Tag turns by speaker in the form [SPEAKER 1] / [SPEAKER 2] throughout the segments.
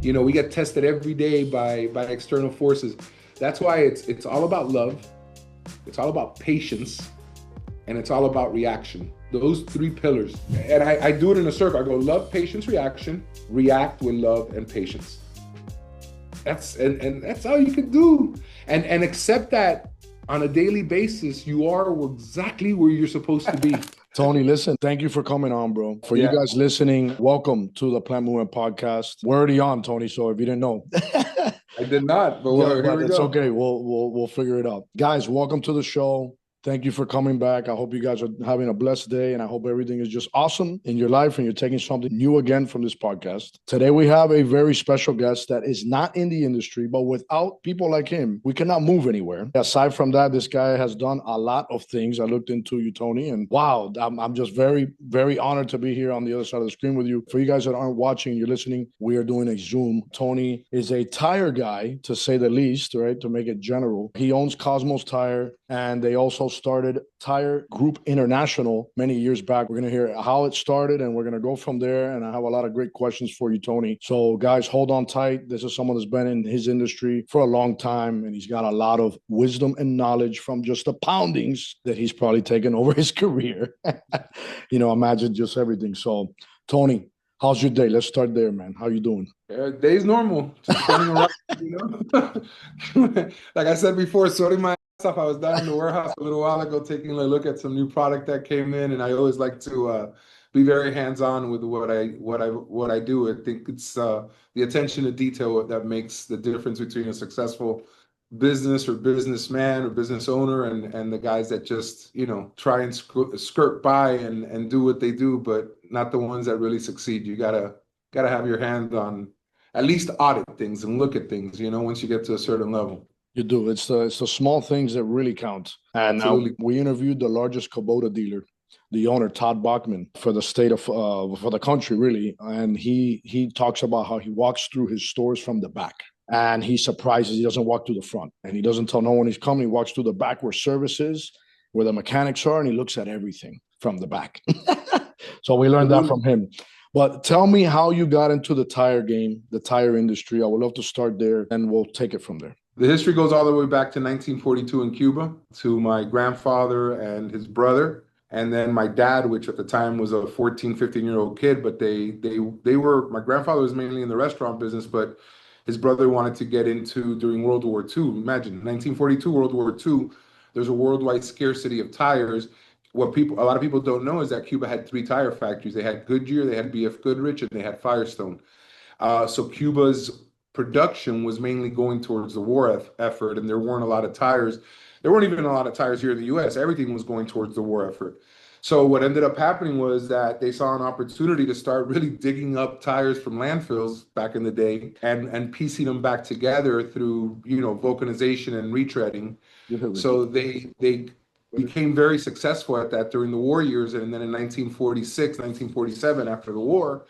[SPEAKER 1] We get tested every day by external forces. That's why it's all about love, it's all about patience, and it's all about reaction. Those three pillars. And I do it in a circle. I go love, patience, reaction, react with love and patience. And that's all you can do. And accept that on a daily basis, you are exactly where you're supposed to be.
[SPEAKER 2] Tony, listen, thank you for coming on, bro. For you guys listening, welcome to the Plant Movement Podcast. We're already on, Tony, so if you didn't know.
[SPEAKER 1] I did not, but here we
[SPEAKER 2] it's
[SPEAKER 1] go.
[SPEAKER 2] Okay. We'll figure it out. Guys, welcome to the show. Thank you for coming back. I hope you guys are having a blessed day, and I hope everything is just awesome in your life and you're taking something new again from this podcast. Today, we have a very special guest that is not in the industry, but without people like him, we cannot move anywhere. Aside from that, this guy has done a lot of things. I looked into you, Tony, and wow, I'm just very, very honored to be here on the other side of the screen with you. For you guys that aren't watching, you're listening, we are doing a Zoom. Tony is a tire guy, to say the least, right? To make it general. He owns Cosmo's Tire, and they also started Tire Group International many years back. We're going to hear how it started, and we're going to go from there. And I have a lot of great questions for you, Tony. So guys, hold on tight. This is someone that's been in his industry for a long time, and he's got a lot of wisdom and knowledge from just the poundings that he's probably taken over his career. Imagine just everything. So Tony, how's your day? Let's start there, man. How you doing?
[SPEAKER 1] Day's normal. Just running around, Like I said before, sorting my stuff. I was down in the warehouse a little while ago taking a look at some new product that came in, and I always like to be very hands-on with what I do. I think it's the attention to detail that makes the difference between a successful business or businessman or business owner and the guys that just try and skirt by and do what they do, but not the ones that really succeed. You gotta have your hand on, at least audit things and look at things, once you get to a certain level.
[SPEAKER 2] You do. It's the small things that really count. And we interviewed the largest Kubota dealer, the owner, Todd Bachman, for the state of for the country, really. And he talks about how he walks through his stores from the back, and he surprises. He doesn't walk through the front, and he doesn't tell no one he's coming. He walks through the back where service is, where the mechanics are, and he looks at everything from the back. So we learned that from him. But tell me how you got into the tire game, the tire industry. I would love to start there, and we'll take it from there.
[SPEAKER 1] The history goes all the way back to 1942 in Cuba, to my grandfather and his brother, and then my dad, which at the time was a 14, 15-year-old kid, but my grandfather was mainly in the restaurant business, but his brother wanted to get into during World War II. Imagine, 1942, World War II, there's a worldwide scarcity of tires. A lot of people don't know is that Cuba had 3 tire factories. They had Goodyear, they had B.F. Goodrich, and they had Firestone. So Cuba's production was mainly going towards the war effort, and there weren't a lot of tires. There weren't even a lot of tires here in the U.S. Everything was going towards the war effort. So what ended up happening was that they saw an opportunity to start really digging up tires from landfills back in the day and piecing them back together through, vulcanization and retreading. So they became very successful at that during the war years. And then in 1946, 1947, after the war,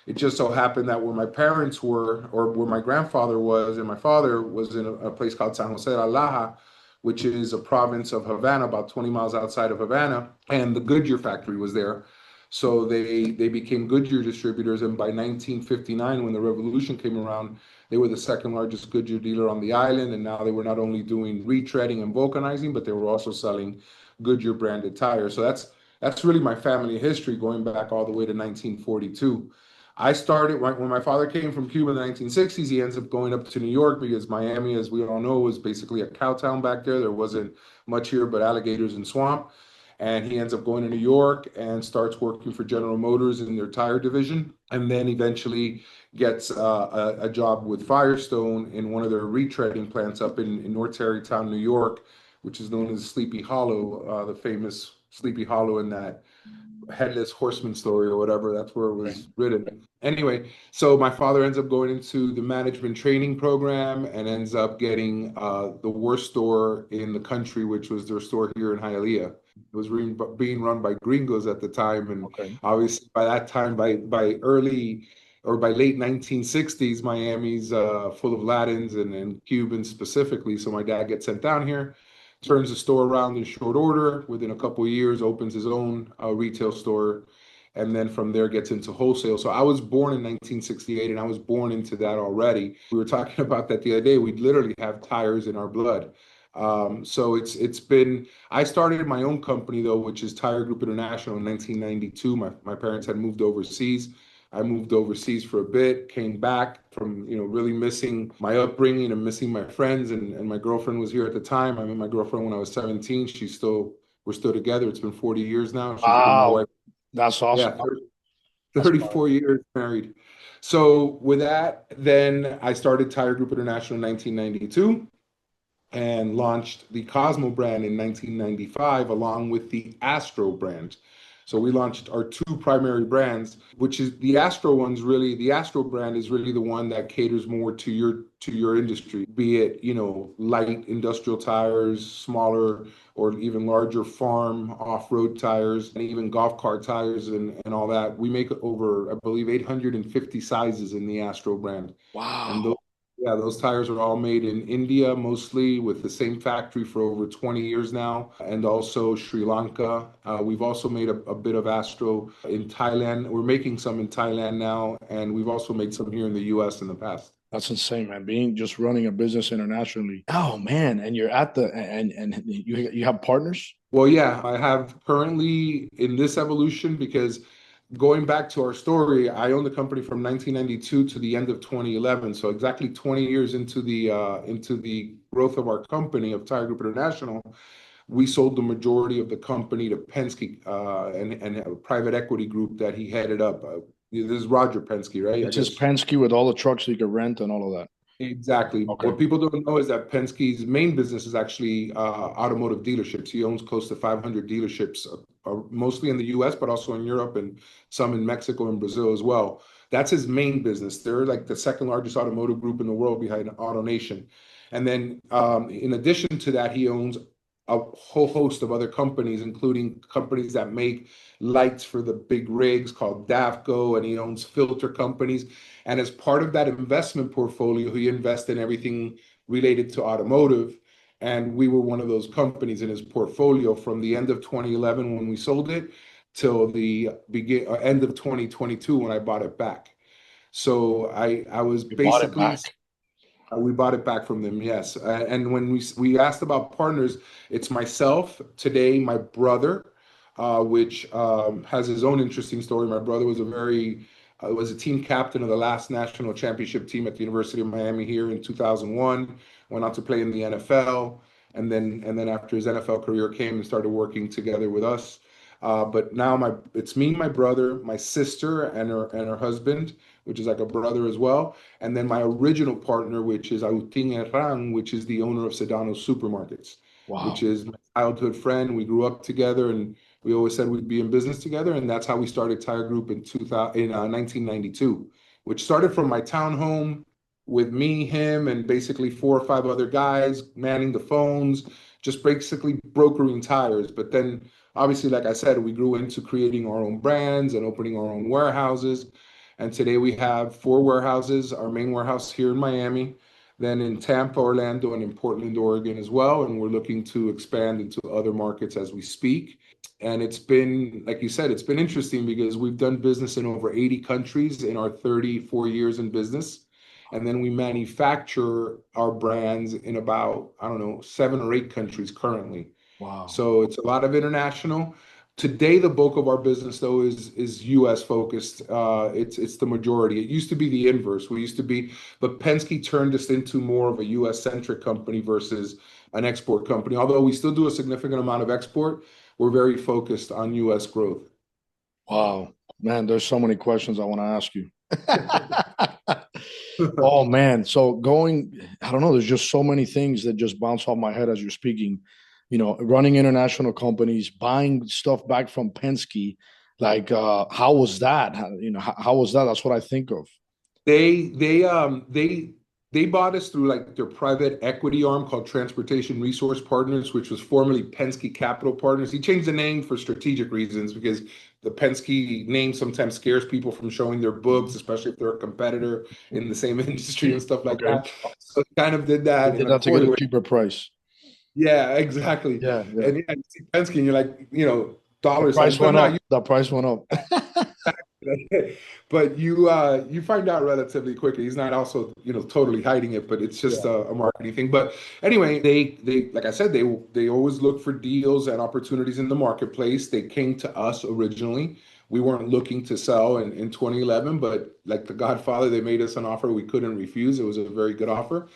[SPEAKER 1] it just so happened that where my parents were, or where my grandfather was, and my father was in a place called San Jose de la Laja, which is a province of Havana, about 20 miles outside of Havana, and the Goodyear factory was there. So they became Goodyear distributors, and by 1959, when the revolution came around, they were the second largest Goodyear dealer on the island, and now they were not only doing retreading and vulcanizing, but they were also selling Goodyear branded tires. So that's really my family history, going back all the way to 1942. I started when my father came from Cuba in the 1960s. He ends up going up to New York because Miami, as we all know, was basically a cow town back there. There wasn't much here but alligators and swamp. And he ends up going to New York and starts working for General Motors in their tire division, and then eventually gets a job with Firestone in one of their retreading plants up in North Tarrytown, New York, which is known as Sleepy Hollow, the famous Sleepy Hollow in that Headless Horseman story or whatever. That's where it was written. Anyway, so my father ends up going into the management training program and ends up getting the worst store in the country, which was their store here in Hialeah. It was being run by gringos at the time, and obviously by that time, by early or by late 1960s, Miami's full of Latins and Cubans specifically. So my dad gets sent down here, turns the store around in short order. Within a couple of years, opens his own retail store and then from there gets into wholesale. So I was born in 1968, and I was born into that already. We were talking about that the other day. We literally have tires in our blood. So it's been. I started my own company though, which is Tire Group International in 1992. My parents had moved overseas. I moved overseas for a bit, came back from, really missing my upbringing and missing my friends, and my girlfriend was here at the time. I met my girlfriend when I was 17. We're still together. It's been 40 years now. She's been my
[SPEAKER 2] Wow,
[SPEAKER 1] wife.
[SPEAKER 2] that's awesome.
[SPEAKER 1] Yeah,
[SPEAKER 2] That's
[SPEAKER 1] 34 years married. So with that, then I started Tire Group International in 1992 and launched the Cosmo brand in 1995 along with the Astro brand. So we launched our two primary brands, which is the Astro one's really the Astro brand is really the one that caters more to your industry, be it, light industrial tires, smaller or even larger farm off-road tires, and even golf cart tires and all that. We make over, I believe, 850 sizes in the Astro brand. And
[SPEAKER 2] wow.
[SPEAKER 1] those yeah, those tires are all made in India, mostly with the same factory for over 20 years now, and also Sri Lanka. We've also made a bit of Astro in Thailand. We're making some in Thailand now, and we've also made some here in the US in the past.
[SPEAKER 2] That's insane, man. Being just running a business internationally. Oh man, and you're at the and you have partners?
[SPEAKER 1] Well, yeah, I have currently in this evolution because going back to our story, I owned the company from 1992 to the end of 2011. So exactly 20 years into the growth of our company of Tire Group International, we sold the majority of the company to Penske and a private equity group that he headed up. This is Roger Penske, right? I
[SPEAKER 2] It's just
[SPEAKER 1] guess
[SPEAKER 2] Penske with all the trucks you can rent and all of that.
[SPEAKER 1] exactly.
[SPEAKER 2] Okay.
[SPEAKER 1] What people don't know is that Penske's main business is actually automotive dealerships. He owns close to 500 dealerships, mostly in the US, but also in Europe and some in Mexico and Brazil as well. That's his main business. They're like the second largest automotive group in the world behind AutoNation. And then in addition to that, he owns a whole host of other companies, including companies that make lights for the big rigs called Davco, and he owns filter companies. And as part of that investment portfolio, he invests in everything related to automotive. And we were one of those companies in his portfolio from the end of 2011 when we sold it till the end of 2022 when I bought it back. So I was
[SPEAKER 2] You bought it
[SPEAKER 1] basically
[SPEAKER 2] back.
[SPEAKER 1] we bought it back from them, yes. And when we asked about partners, it's myself today, my brother, which has his own interesting story. My brother was a team captain of the last national championship team at the University of Miami here in 2001. Went on to play in the NFL, and then after his NFL career came and started working together with us. But now it's me, my brother, my sister, and her husband, which is like a brother as well, and then my original partner, which is Agustin Herran, which is the owner of Sedano Supermarkets, which
[SPEAKER 2] Wow.
[SPEAKER 1] is my childhood friend. We grew up together, and we always said we'd be in business together, and that's how we started Tire Group in 1992, which started from my townhome with me, him, and basically four or five other guys manning the phones, just basically brokering tires. But then, obviously, like I said, we grew into creating our own brands and opening our own warehouses. And today we have four warehouses, our main warehouse here in Miami, then in Tampa, Orlando, and in Portland, Oregon as well. And we're looking to expand into other markets as we speak. And it's been, like you said, it's been interesting because we've done business in over 80 countries in our 34 years in business. And then we manufacture our brands in about, I don't know, 7 or 8 countries currently.
[SPEAKER 2] Wow.
[SPEAKER 1] So it's a lot of international. Today, the bulk of our business, though, is U.S. focused. It's the majority. It used to be the inverse. We used to be, but Penske turned us into more of a U.S. centric company versus an export company. Although we still do a significant amount of export, we're very focused on U.S. growth.
[SPEAKER 2] Wow. Man, there's so many questions I want to ask you. Oh man. So I don't know, there's just so many things that just bounce off my head as you're speaking. Running international companies, buying stuff back from Penske. Like how was that? How was that? That's what I think of.
[SPEAKER 1] They they um they they bought us through like their private equity arm called Transportation Resource Partners, which was formerly Penske Capital Partners. He changed the name for strategic reasons because the Penske name sometimes scares people from showing their books, especially if they're a competitor in the same industry and stuff like
[SPEAKER 2] Okay.
[SPEAKER 1] that. So it kind of did
[SPEAKER 2] They
[SPEAKER 1] that, and
[SPEAKER 2] did that
[SPEAKER 1] of
[SPEAKER 2] to
[SPEAKER 1] course,
[SPEAKER 2] get a cheaper price.
[SPEAKER 1] yeah, exactly.
[SPEAKER 2] Yeah, yeah.
[SPEAKER 1] And yeah, you see Penske, and you're like,
[SPEAKER 2] The
[SPEAKER 1] dollar signs,
[SPEAKER 2] price
[SPEAKER 1] but
[SPEAKER 2] went
[SPEAKER 1] no,
[SPEAKER 2] up. The price went up.
[SPEAKER 1] But you find out relatively quickly. He's not also, totally hiding it, but it's just
[SPEAKER 2] Yeah.
[SPEAKER 1] a marketing thing. But anyway, they like I said, they always look for deals and opportunities in the marketplace. They came to us originally. We weren't looking to sell in 2011, but like the Godfather, they made us an offer we couldn't refuse. It was a very good offer.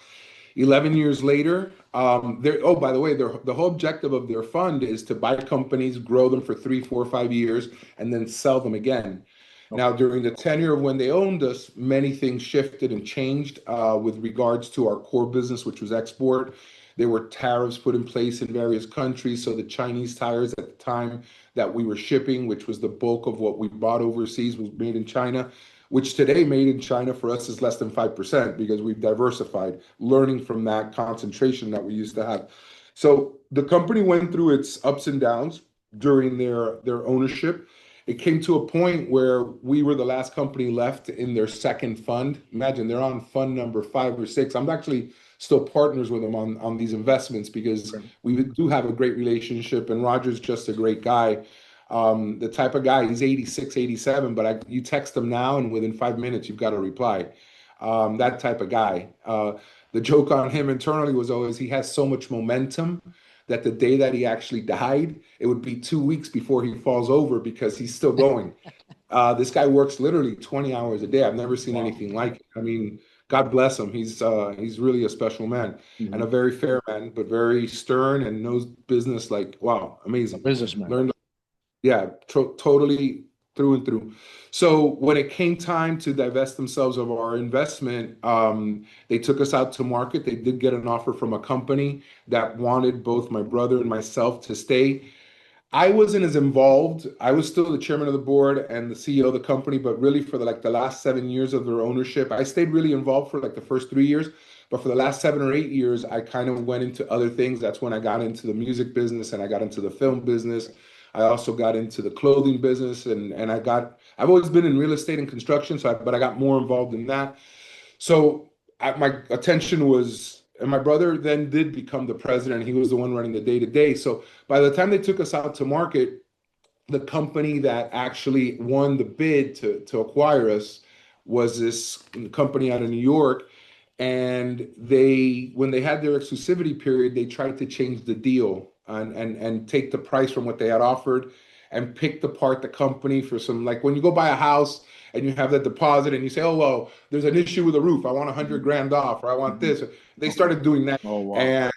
[SPEAKER 1] 11 years later, oh, by the way, the whole objective of their fund is to buy companies, grow them for 3, 4, 5 years, and then sell them again.
[SPEAKER 2] Okay.
[SPEAKER 1] Now, during the tenure of when they owned us, many things shifted and changed with regards to our core business, which was export. There were tariffs put in place in various countries. So the Chinese tires at the time that we were shipping, which was the bulk of what we bought overseas, was made in China, which today made in China for us is less than 5% because we've diversified, learning from that concentration that we used to have. So the company went through its ups and downs during their ownership. It came to a point where we were the last company left in their second fund. Imagine they're on fund number 5 or 6. I'm actually still partners with them on these investments because
[SPEAKER 2] Okay.
[SPEAKER 1] we do have a great relationship, and Roger's just a great guy. The type of guy, he's 86, 87, but you text him now and within 5 minutes you've got a reply. That type of guy. The joke on him internally was always he has so much momentum that the day that he actually died, it would be 2 weeks before he falls over because he's still going. This guy works literally 20 hours a day. I've never seen
[SPEAKER 2] Wow.
[SPEAKER 1] anything like it. I mean, God bless him. He's really a special man and
[SPEAKER 2] Mhm.
[SPEAKER 1] a very fair man, but very stern and knows business like wow,
[SPEAKER 2] A
[SPEAKER 1] amazing.
[SPEAKER 2] businessman.
[SPEAKER 1] Learned, yeah, totally through and through. So when it came time to divest themselves of our investment, they took us out to market. They did get an offer from a company that wanted both my brother and myself to stay. I wasn't as involved. I was still the chairman of the board and the CEO of the company, but really for the last 7 years of their ownership, I stayed really involved for like the first 3 years. But for the last 7 or 8 years, I kind of went into other things. That's when I got into the music business and I got into the film business. I also got into the clothing business and I've always been in real estate and construction, but I got more involved in that. So my attention was, and my brother then did become the president. He was the one running the day to day. So by the time they took us out to market, the company that actually won the bid to acquire us was this company out of New York. And when they had their exclusivity period, they tried to change the deal and take the price from what they had offered and pick apart the company for some, like when you go buy a house and you have that deposit and you say, oh, well, there's an issue with the roof. I want 100 grand off, or I want
[SPEAKER 2] Mhm.
[SPEAKER 1] this. They
[SPEAKER 2] Okay.
[SPEAKER 1] started doing that.
[SPEAKER 2] Oh, wow.
[SPEAKER 1] And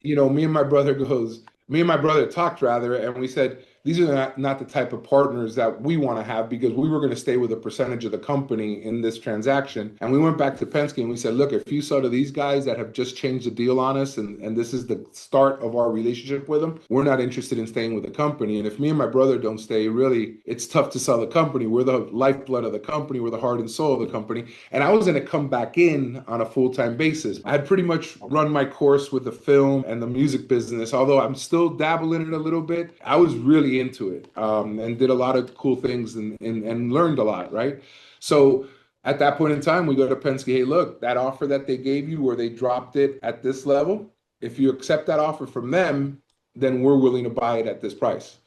[SPEAKER 1] me and my brother talked rather, and we said, these are not the type of partners that we want to have because we were going to stay with a percentage of the company in this transaction. And we went back to Penske and we said, look, if you saw to these guys that have just changed the deal on us and this is the start of our relationship with them, we're not interested in staying with the company. And if me and my brother don't stay, really, it's tough to sell the company. We're the lifeblood of the company. We're the heart and soul of the company. And I was going to come back in on a full-time basis. I had pretty much run my course with the film and the music business, although I'm still dabbling in it a little bit. I was really into it and did a lot of cool things and learned a lot, right? So at that point in time, we go to Penske, hey, look, that offer that they gave you where they dropped it at this level, if you accept that offer from them, then we're willing to buy it at this price.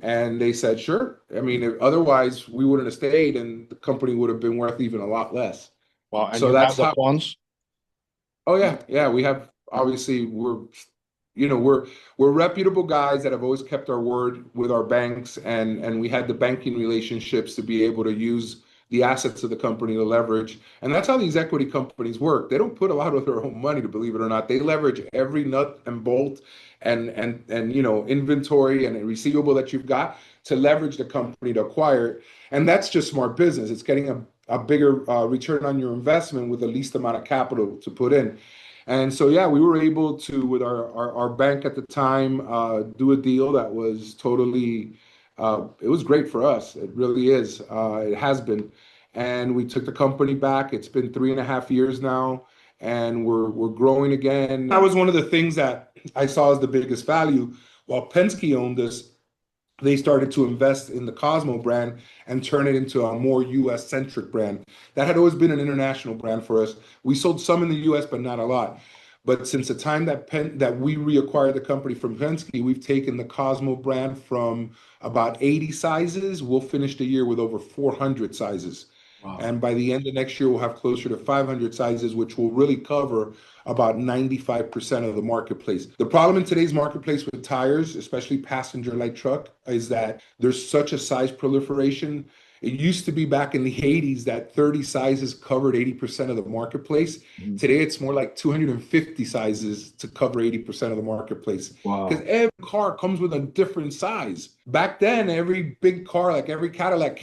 [SPEAKER 1] And they said, sure. I mean, otherwise we wouldn't have stayed and the company would have been worth even a lot less.
[SPEAKER 2] Wow. And
[SPEAKER 1] So
[SPEAKER 2] you have
[SPEAKER 1] that's
[SPEAKER 2] the
[SPEAKER 1] how,
[SPEAKER 2] funds?
[SPEAKER 1] oh yeah, yeah, we have obviously we're reputable guys that have always kept our word with our banks and we had the banking relationships to be able to use the assets of the company to leverage. And that's how these equity companies work. They don't put a lot of their own money, to believe it or not. They leverage every nut and bolt and inventory and receivable that you've got to leverage the company to acquire it. And that's just smart business. It's getting a bigger return on your investment with the least amount of capital to put in. And so, yeah, we were able to, with our bank at the time, do a deal that was totally, it was great for us. It really is. It has been. And we took the company back. It's been 3.5 years now, and we're growing again. That was one of the things that I saw as the biggest value. While Penske owned this, they started to invest in the Cosmo brand and turn it into a more US centric brand. That had always been an international brand for us. We sold some in the US, but not a lot. But since the time that we reacquired the company from Penske, we've taken the Cosmo brand from about 80 sizes. We'll finish the year with over 400 sizes.
[SPEAKER 2] Wow.
[SPEAKER 1] And by the end of next year, we'll have closer to 500 sizes, which will really cover about 95% of the marketplace. The problem in today's marketplace with tires, especially passenger light truck, is that there's such a size proliferation. It used to be back in the 80s that 30 sizes covered 80% of the marketplace.
[SPEAKER 2] Mhm.
[SPEAKER 1] Today, it's more like 250 sizes to cover 80% of the marketplace. Because
[SPEAKER 2] Wow.
[SPEAKER 1] every car comes with a different size. Back then, every big car, like every Cadillac,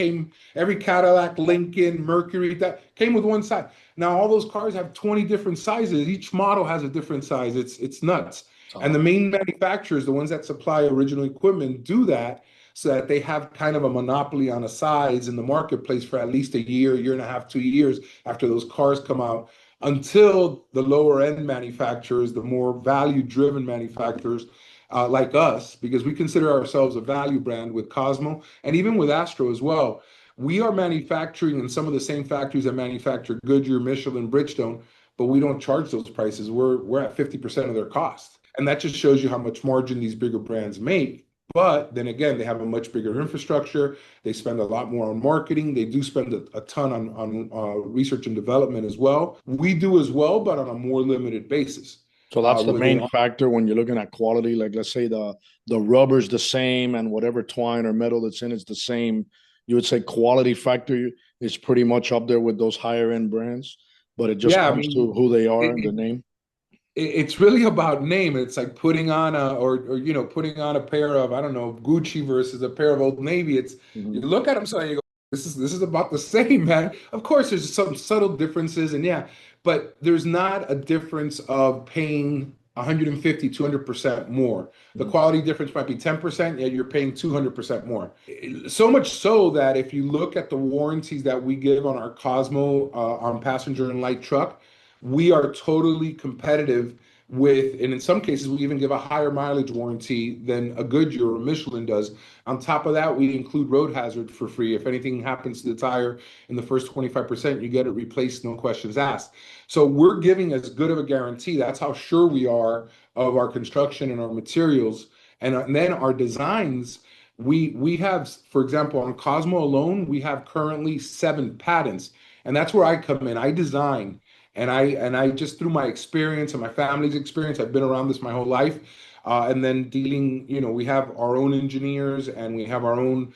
[SPEAKER 1] Lincoln, Mercury, that came with one size. Now all those cars have 20 different sizes. Each model has a different size. It's nuts.
[SPEAKER 2] It's a
[SPEAKER 1] And the
[SPEAKER 2] lot.
[SPEAKER 1] main manufacturers, the ones that supply original equipment, do that so that they have kind of a monopoly on a size in the marketplace for at least a year, year and a half, 2 years after those cars come out, until the lower end manufacturers, the more value driven manufacturers, like us, because we consider ourselves a value brand with Cosmo and even with Astro as well. We are manufacturing in some of the same factories that manufacture Goodyear, Michelin, Bridgestone, but we don't charge those prices. We're at 50% of their cost. And that just shows you how much margin these bigger brands make. But then again, they have a much bigger infrastructure. They spend a lot more on marketing. They do spend a ton on research and development as well. We do as well, but on a more limited basis.
[SPEAKER 2] So that's the
[SPEAKER 1] Within
[SPEAKER 2] main factor when you're looking at quality. Like let's say the rubber's the same and whatever twine or metal that's in it's the same. You would say quality factor is pretty much up there with those higher end brands, but it just
[SPEAKER 1] Yeah, I
[SPEAKER 2] comes
[SPEAKER 1] mean,
[SPEAKER 2] to who they are and the
[SPEAKER 1] it,
[SPEAKER 2] name.
[SPEAKER 1] it's really about name. It's like putting on putting on a pair of, I don't know, Gucci versus a pair of Old Navy. It's you
[SPEAKER 2] Mhm.
[SPEAKER 1] look at them so you go, this is about the same, man. Of course, there's some subtle differences, and yeah, but there's not a difference of paying 150, 200% more. The
[SPEAKER 2] Mhm.
[SPEAKER 1] quality difference might be 10%, yet you're paying 200% more. So much so that if you look at the warranties that we give on our Cosmo on passenger and light truck, we are totally competitive with, and in some cases, we even give a higher mileage warranty than a Goodyear or Michelin does. On top of that, we include road hazard for free. If anything happens to the tire in the first 25%, you get it replaced, no questions asked. So we're giving as good of a guarantee. That's how sure we are of our construction and our materials. And then our designs, we have, for example, on Cosmo alone, we have currently 7 patents. And that's where I come in. I design. And I just through my experience and my family's experience, I've been around this my whole life. And then dealing, we have our own engineers and we have our own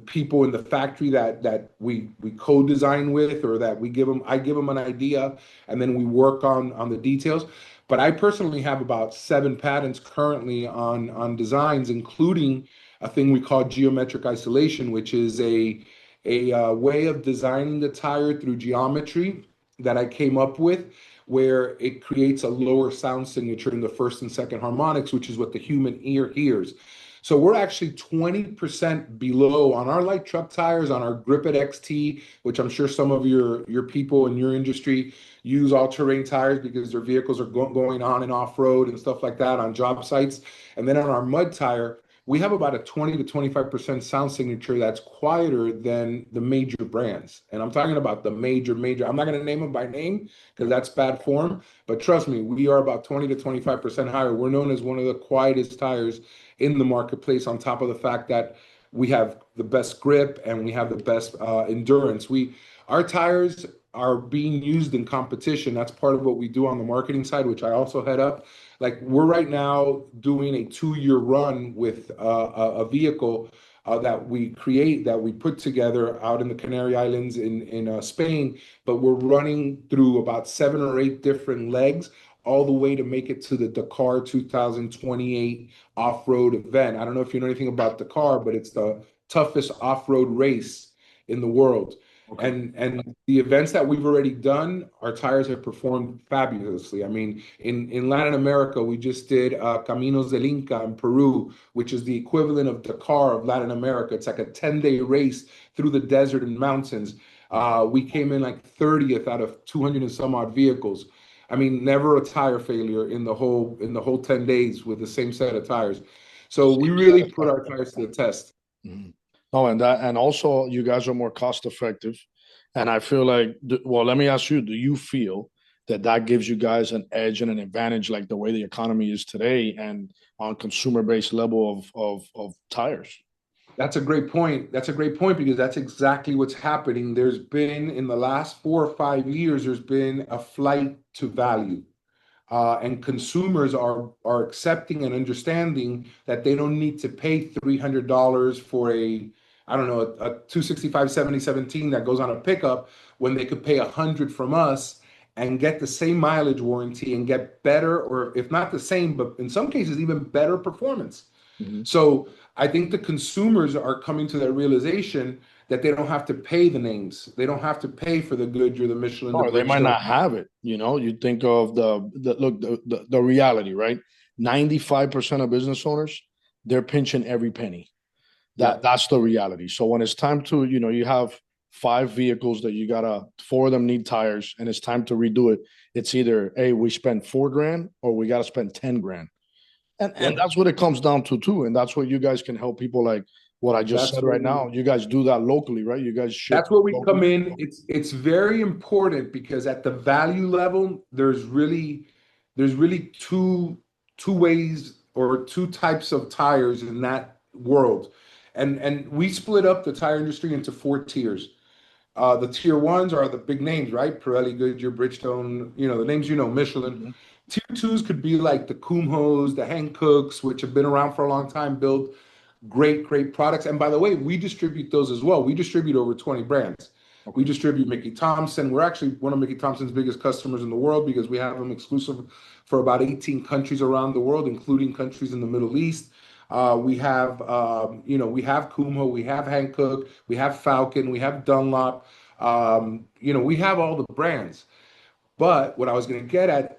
[SPEAKER 1] people in the factory that we co-design with, or that I give them an idea and then we work on the details. But I personally have about 7 patents currently on designs, including a thing we call geometric isolation, which is a way of designing the tire through geometry that I came up with, where it creates a lower sound signature in the first and second harmonics, which is what the human ear hears. So we're actually 20% below on our light truck tires, on our Grip It XT, which I'm sure some of your people in your industry use all-terrain tires because their vehicles are going on and off-road and stuff like that on job sites. And then on our mud tire, we have about a 20 to 25% sound signature that's quieter than the major brands. And I'm talking about the major. I'm not going to name them by name because that's bad form. But trust me, we are about 20 to 25% higher. We're known as one of the quietest tires in the marketplace, on top of the fact that we have the best grip and we have the best endurance. Our tires are being used in competition. That's part of what we do on the marketing side, which I also head up. Like we're right now doing a 2-year run with a vehicle that we put together out in the Canary Islands in Spain, but we're running through about 7 or 8 different legs, all the way to make it to the Dakar 2028 off-road event. I don't know if you know anything about Dakar, but it's the toughest off-road race in the world.
[SPEAKER 2] Okay.
[SPEAKER 1] And the events that we've already done, our tires have performed fabulously. I mean, in Latin America, we just did Caminos del Inca in Peru, which is the equivalent of Dakar of Latin America. It's like a 10-day race through the desert and mountains. We came in like 30th out of 200 and some odd vehicles. I mean, never a tire failure in the whole 10 days with the same set of tires. So we
[SPEAKER 2] Same set
[SPEAKER 1] really
[SPEAKER 2] of
[SPEAKER 1] put our tires to the test.
[SPEAKER 2] Mhm. No, and also you guys are more cost effective. And I feel like, well, let me ask you, do you feel that gives you guys an edge and an advantage, like the way the economy is today, and on consumer-based level of tires?
[SPEAKER 1] That's a great point. That's a great point because that's exactly what's happening. There's been, in the last 4 or 5 years, there's been a flight to value. And consumers are accepting and understanding that they don't need to pay $300 for I don't know, a 265 7017 that goes on a pickup when they could pay 100 from us and get the same mileage warranty and get better, or if not the same, but in some cases even better performance.
[SPEAKER 2] Mhm.
[SPEAKER 1] So I think the consumers are coming to that realization that they don't have to pay the names. They don't have to pay for the Goodyear, the Michelin, the
[SPEAKER 2] Or they might
[SPEAKER 1] Bridgestone.
[SPEAKER 2] not have it. You think of the reality, right? 95% of business owners, they're pinching every penny.
[SPEAKER 1] Yeah.
[SPEAKER 2] That's the reality. So when it's time to, you have 5 vehicles that you gotta, 4 of them need tires, and it's time to redo it. It's either, hey, we spend 4 grand or we gotta spend 10 grand. And
[SPEAKER 1] Yeah.
[SPEAKER 2] that's what it comes down to too. And that's what you guys can help people, like what I just
[SPEAKER 1] That's
[SPEAKER 2] said right
[SPEAKER 1] where
[SPEAKER 2] now. You guys do that locally, right? You guys ship
[SPEAKER 1] that's where we come
[SPEAKER 2] locally.
[SPEAKER 1] in. It's very important because at the value level, there's really two ways or two types of tires in that world. And we split up the tire industry into 4 tiers. The tier ones are the big names, right? Pirelli, Goodyear, Bridgestone, the names Michelin.
[SPEAKER 2] Mhm.
[SPEAKER 1] Tier twos could be like the Kumhos, the Hankooks, which have been around for a long time, build great products. And by the way, we distribute those as well. We distribute over 20 brands. We
[SPEAKER 2] Okay.
[SPEAKER 1] distribute Mickey Thompson. We're actually one of Mickey Thompson's biggest customers in the world because we have them exclusive for about 18 countries around the world, including countries in the Middle East. We have Kumho, we have Hankook, we have Falcon, we have Dunlop. We have all the brands. But what I was going to get at,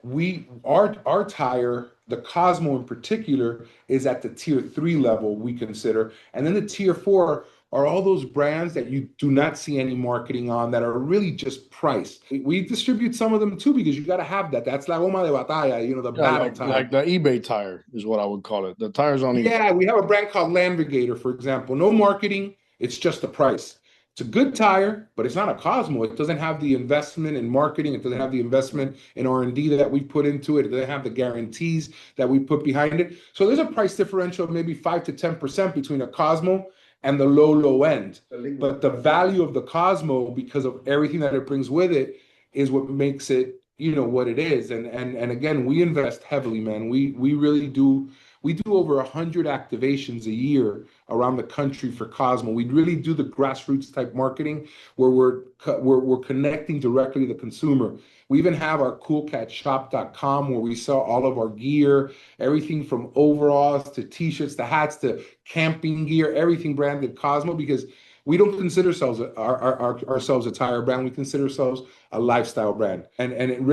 [SPEAKER 1] our tire, the Cosmo in particular, is at the tier three level we consider, and then the tier four are all those brands that you do not see any marketing on that are really just priced. We distribute some of them too because you got to have that. That's la goma de batalla, the
[SPEAKER 2] Yeah,
[SPEAKER 1] battle tire.
[SPEAKER 2] like the eBay tire is what I would call it. The tires on eBay.
[SPEAKER 1] Yeah, we have a brand called Landvigator, for example. No marketing, it's just the price. It's a good tire, but it's not a Cosmo. It doesn't have the investment in marketing. It doesn't have the investment in R&D that we put into it. It doesn't have the guarantees that we put behind it. So there's a price differential of maybe 5 to 10% between a Cosmo and the low end. But the value of the Cosmo, because of everything that it brings with it, is what makes it, what it is. And again, we invest heavily, man. We really do. We do over 100 activations a year around the country for Cosmo. We really do the grassroots type marketing where we're connecting directly to the consumer. We even have our coolcatshop.com where we sell all of our gear, everything from overalls to t-shirts to hats to camping gear, everything branded Cosmo because we don't consider ourselves a tire brand. We consider ourselves a lifestyle brand. And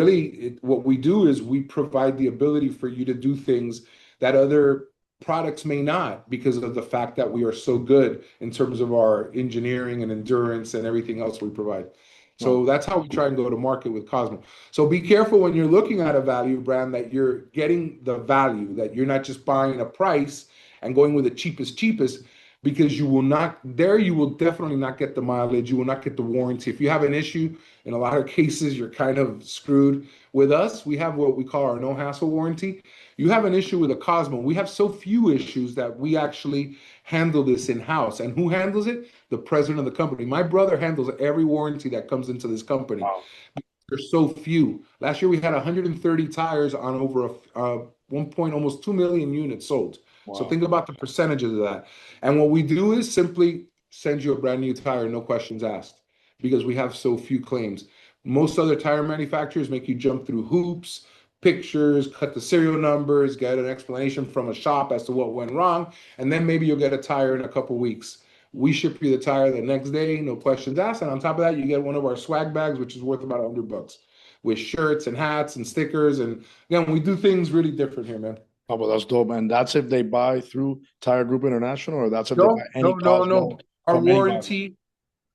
[SPEAKER 1] what we do is we provide the ability for you to do things that other products may not because of the fact that we are so good in terms of our engineering and endurance and everything else we provide. So that's how we try and go to market with Cosmo. So be careful when you're looking at a value brand that you're getting the value, that you're not just buying a price and going with the cheapest, because you will definitely not get the mileage. You will not get the warranty. If you have an issue, in a lot of cases, you're kind of screwed. With us, we have what we call our no hassle warranty. You have an issue with a Cosmo. We have so few issues that we actually handle this in-house. And who handles it? The president of the company. My brother handles every warranty that comes into this company.
[SPEAKER 2] Wow.
[SPEAKER 1] There's so few. Last year we had 130 tires on over 1 point almost 2 million units sold. So
[SPEAKER 2] Wow.
[SPEAKER 1] think about the percentages of that. And what we do is simply send you a brand new tire, no questions asked, because we have so few claims. Most other tire manufacturers make you jump through hoops, pictures, cut the serial numbers, get an explanation from a shop as to what went wrong, and then maybe you'll get a tire in a couple weeks. We ship you the tire the next day, no questions asked. And on top of that, you get one of our swag bags, which is worth about $100 with shirts and hats and stickers. And again, we do things really different here, man.
[SPEAKER 2] Oh, but that's dope, man. That's if they buy through Tire Group International, or that's if they buy
[SPEAKER 1] No,
[SPEAKER 2] any
[SPEAKER 1] no, no,
[SPEAKER 2] Cosmo
[SPEAKER 1] no. Our
[SPEAKER 2] from anybody.
[SPEAKER 1] warranty,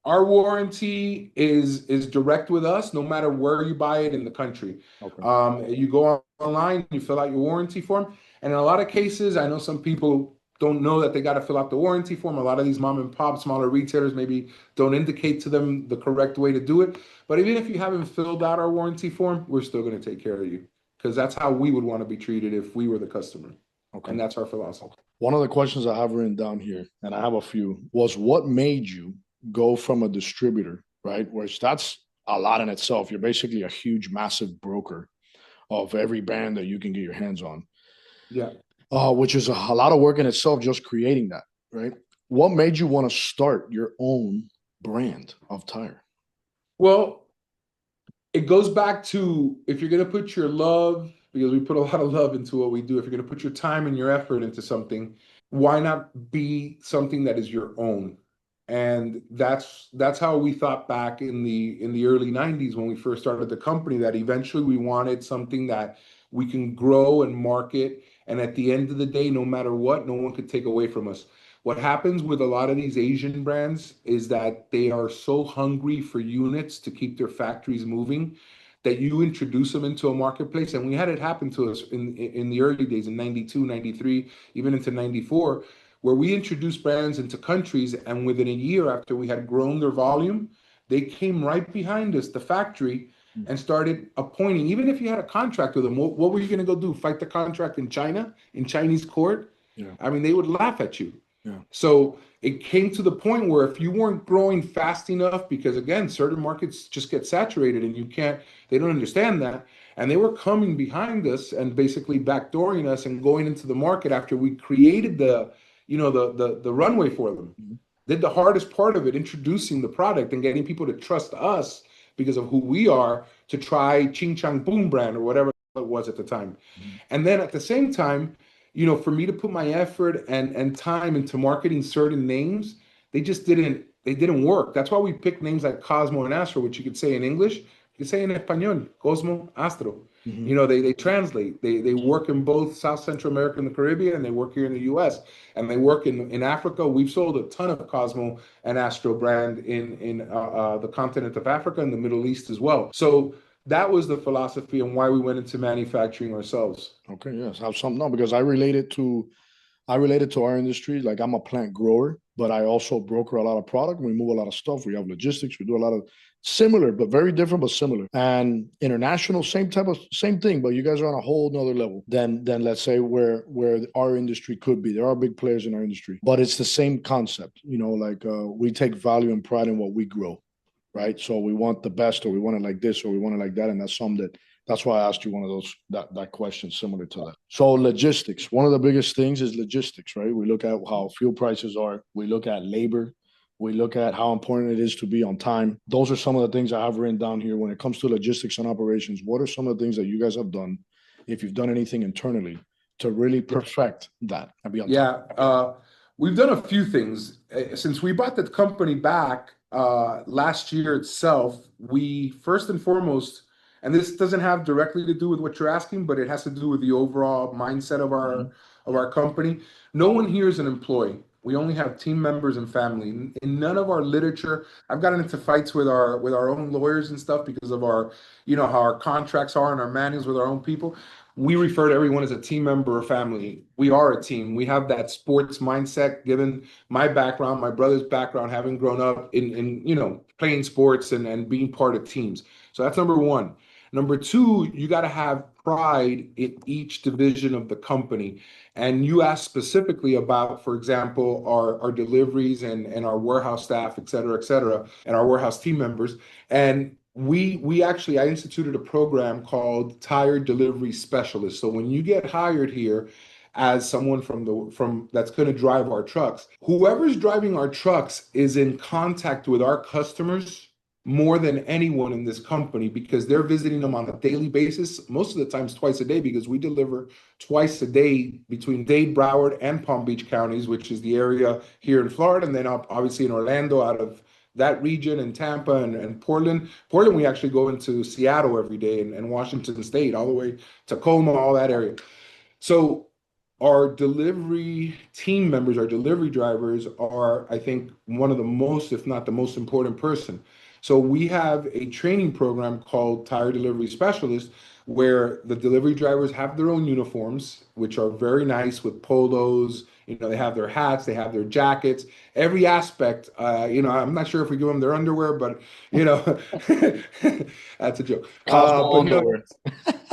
[SPEAKER 1] our warranty is direct with us, no matter where you buy it in the country.
[SPEAKER 2] Okay.
[SPEAKER 1] You go online, you fill out your warranty form, and in a lot of cases, I know some people don't know that they got to fill out the warranty form. A lot of these mom and pop, smaller retailers maybe don't indicate to them the correct way to do it. But even if you haven't filled out our warranty form, we're still going to take care of you because that's how we would want to be treated if we were the customer.
[SPEAKER 2] Okay.
[SPEAKER 1] And that's our philosophy.
[SPEAKER 2] One of the questions I have written down here, and I have a few, was what made you go from a distributor, right? Which that's a lot in itself. You're basically a huge, massive broker of every brand that you can get your hands on.
[SPEAKER 1] Yeah.
[SPEAKER 2] Which is a lot of work in itself, just creating that, right? What made you want to start your own brand of tire?
[SPEAKER 1] Well, it goes back to if you're going to put your love, because we put a lot of love into what we do, if you're going to put your time and your effort into something, why not be something that is your own? And that's how we thought back in the early 90s when we first started the company, that eventually we wanted something that we can grow and market. And at the end of the day, no matter what, no one could take away from us. What happens with a lot of these Asian brands is that they are so hungry for units to keep their factories moving that you introduce them into a marketplace. And we had it happen to us in the early days in 92, 93, even into 94, where we introduced brands into countries, and within a year after we had grown their volume, they came right behind us, the factory, and started appointing. Even if you had a contract with them, what were you going to go do? Fight the contract in China, in Chinese court?
[SPEAKER 2] Yeah.
[SPEAKER 1] I mean, they would laugh at you.
[SPEAKER 2] Yeah.
[SPEAKER 1] So it came to the point where if you weren't growing fast enough, because again, certain markets just get saturated and they don't understand that. And they were coming behind us and basically backdooring us and going into the market after we created the runway for them.
[SPEAKER 2] Mhm.
[SPEAKER 1] Did the hardest part of it, introducing the product and getting people to trust us because of who we are, to try Ching Chang Boom brand or whatever it was at the time.
[SPEAKER 2] Mhm.
[SPEAKER 1] And then at the same time, for me to put my effort and time into marketing certain names, they didn't work. That's why we picked names like Cosmo and Astro, which you could say in English, you could say in Español, Cosmo, Astro.
[SPEAKER 2] Mhm.
[SPEAKER 1] They translate. They work in both South Central America and the Caribbean, and they work here in the US, and they work in Africa. We've sold a ton of Cosmo and Astro brand in the continent of Africa and the Middle East as well. So that was the philosophy and why we went into manufacturing ourselves.
[SPEAKER 2] Okay, yes, have some. No, because I related to our industry. Like I'm a plant grower, but I also broker a lot of product. We move a lot of stuff. We have logistics. We do a lot of similar, but very different, but similar. And international, same thing. But you guys are on a whole nother level than let's say where our industry could be. There are big players in our industry, but it's the same concept. Like we take value and pride in what we grow, right? So we want the best, or we want it like this, or we want it like that, and that's why I asked you one of those that question similar to that. So logistics, one of the biggest things is logistics, right? We look at how fuel prices are, we look at labor, we look at how important it is to be on time. Those are some of the things I have written down here. When it comes to logistics and operations, what are some of the things that you guys have done, if you've done anything internally, to really perfect that and be on time?
[SPEAKER 1] Yeah, we've done a few things. Since we bought the company back last year itself, we first and foremost, and this doesn't have directly to do with what you're asking, but it has to do with the overall mindset of our
[SPEAKER 2] Mhm.
[SPEAKER 1] of our company. No one here is an employee. We only have team members and family. In none of our literature, I've gotten into fights with our own lawyers and stuff because of how our contracts are and our manuals with our own people. We refer to everyone as a team member or family. We are a team. We have that sports mindset, given my background, my brother's background, having grown up in playing sports and being part of teams. So that's number one. Number two, you got to have pride in each division of the company. And you asked specifically about, for example, our deliveries and our warehouse staff, et cetera, and our warehouse team members. And we actually, I instituted a program called Tire Delivery Specialist. So when you get hired here as someone from that's going to drive our trucks, whoever's driving our trucks is in contact with our customers more than anyone in this company, because they're visiting them on a daily basis, most of the times twice a day, because we deliver twice a day between Dade, Broward, and Palm Beach counties, which is the area here in Florida, and then obviously in Orlando, out of that region, and Tampa and Portland. Portland, we actually go into Seattle every day, and Washington State, all the way to Tacoma, all that area. So our delivery team members, our delivery drivers are, I think, one of the most, if not the most important person. So we have a training program called Tire Delivery Specialist, where the delivery drivers have their own uniforms, which are very nice with polos. They have their hats, they have their jackets, every aspect. I'm not sure if we give them their underwear, but you know, that's a joke.
[SPEAKER 2] Cosmo
[SPEAKER 1] But
[SPEAKER 2] underwear.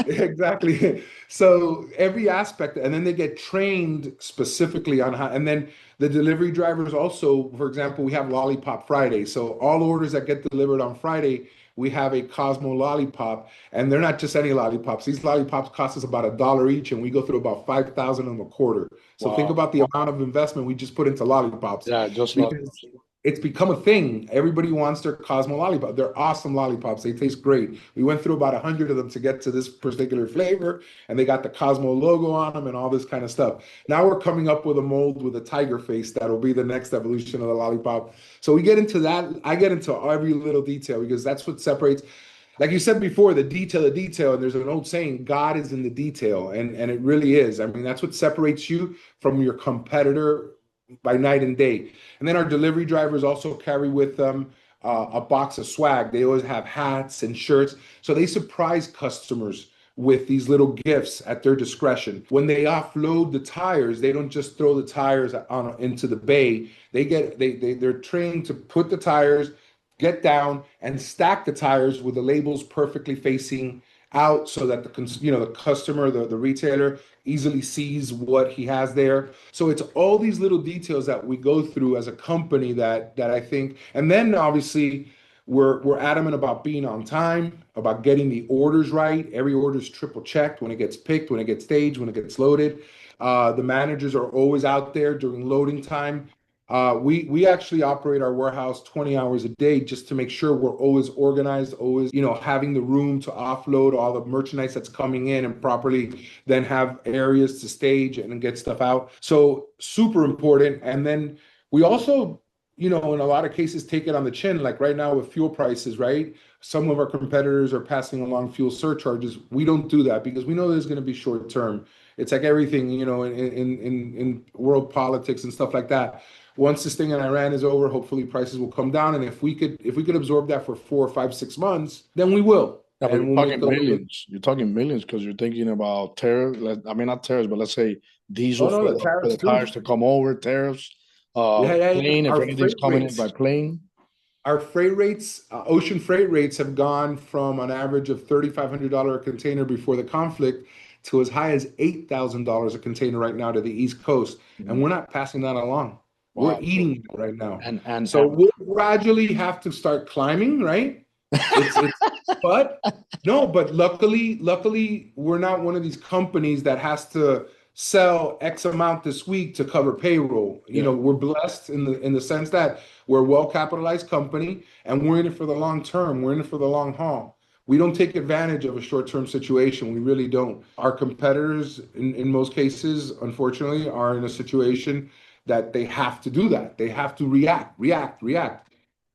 [SPEAKER 1] exactly. So every aspect, and then they get trained specifically on how, and then the delivery drivers also, for example, we have Lollipop Friday. So all orders that get delivered on Friday, we have a Cosmo lollipop, and they're not just any lollipops. These lollipops cost us about $1 each, and we go through about 5,000 of them a quarter. So think
[SPEAKER 2] Wow.
[SPEAKER 1] about the amount of investment we just put into lollipops,
[SPEAKER 2] Yeah, just love.
[SPEAKER 1] because it's become a thing. Everybody wants their Cosmo lollipop. They're awesome lollipops. They taste great. We went through about 100 of them to get to this particular flavor, and they got the Cosmo logo on them and all this kind of stuff. Now we're coming up with a mold with a tiger face that'll be the next evolution of the lollipop. So we get into that. I get into every little detail because that's what separates. Like you said before, the detail, and there's an old saying, God is in the detail, and it really is. I mean, that's what separates you from your competitor by night and day. And then our delivery drivers also carry with them a box of swag. They always have hats and shirts. So they surprise customers with these little gifts at their discretion. When they offload the tires, they don't just throw the tires into the bay. They're trained to put the tires, get down, and stack the tires with the labels perfectly facing out so that the customer, the retailer easily sees what he has there. So it's all these little details that we go through as a company that I think, and then obviously we're adamant about being on time, about getting the orders right. Every order is triple checked when it gets picked, when it gets staged, when it gets loaded. The managers are always out there during loading time. We actually operate our warehouse 20 hours a day just to make sure we're always organized, always, having the room to offload all the merchandise that's coming in and properly then have areas to stage and get stuff out. So super important. And then we also, in a lot of cases, take it on the chin. Like right now with fuel prices, right? Some of our competitors are passing along fuel surcharges. We don't do that because we know there's going to be short term. It's like everything, in world politics and stuff like that. Once this thing in Iran is over, hopefully prices will come down. And if we could absorb that for 4, 5, 6 months, then we will.
[SPEAKER 2] Yeah, but
[SPEAKER 1] And
[SPEAKER 2] you're
[SPEAKER 1] we'll make
[SPEAKER 2] talking
[SPEAKER 1] a little bit.
[SPEAKER 2] millions. You're talking millions because you're thinking about tariffs. I mean, not tariffs, but let's say
[SPEAKER 1] Oh
[SPEAKER 2] diesel
[SPEAKER 1] no,
[SPEAKER 2] for
[SPEAKER 1] the
[SPEAKER 2] the
[SPEAKER 1] tariffs
[SPEAKER 2] tires
[SPEAKER 1] too.
[SPEAKER 2] to come over, tariffs,
[SPEAKER 1] Yeah, yeah, yeah.
[SPEAKER 2] plane, if anything's coming in by plane.
[SPEAKER 1] Our freight rates, ocean freight rates have gone from an average of $3,500 a container before the conflict to as high as $8,000 a container right now to the East Coast. And
[SPEAKER 2] Mhm.
[SPEAKER 1] we're not passing that along. We're
[SPEAKER 2] Wow. So,
[SPEAKER 1] eating it right now. So
[SPEAKER 2] and
[SPEAKER 1] we'll gradually have to start climbing, right? It's but no, but luckily we're not one of these companies that has to sell X amount this week to cover payroll.
[SPEAKER 2] yeah.
[SPEAKER 1] We're blessed in the sense that we're a well-capitalized company and we're in it for the long term. We're in it for the long haul. We don't take advantage of a short-term situation. We really don't. Our competitors, in most cases, unfortunately, are in a situation that they have to do that. They have to react.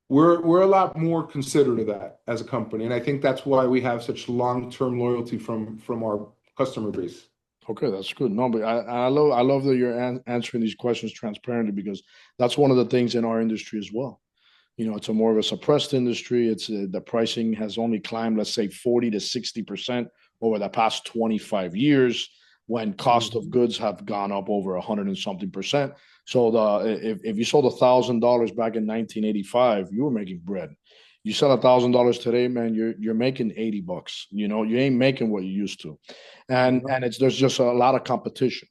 [SPEAKER 1] We're a lot more considerate of that as a company, and I think that's why we have such long-term loyalty from our customer base.
[SPEAKER 2] Okay, that's good. No, but I love that you're answering these questions transparently because that's one of the things in our industry as well. It's a more of a suppressed industry. It's the pricing has only climbed, let's say, 40 to 60% over the past 25 years, when cost of
[SPEAKER 1] Mhm.
[SPEAKER 2] goods have gone up over 100 and something percent. So if you sold $1,000 back in 1985, you were making bread. You sell $1,000 today, man, you're making $80. You ain't making what you used to, and there's just a lot of competition.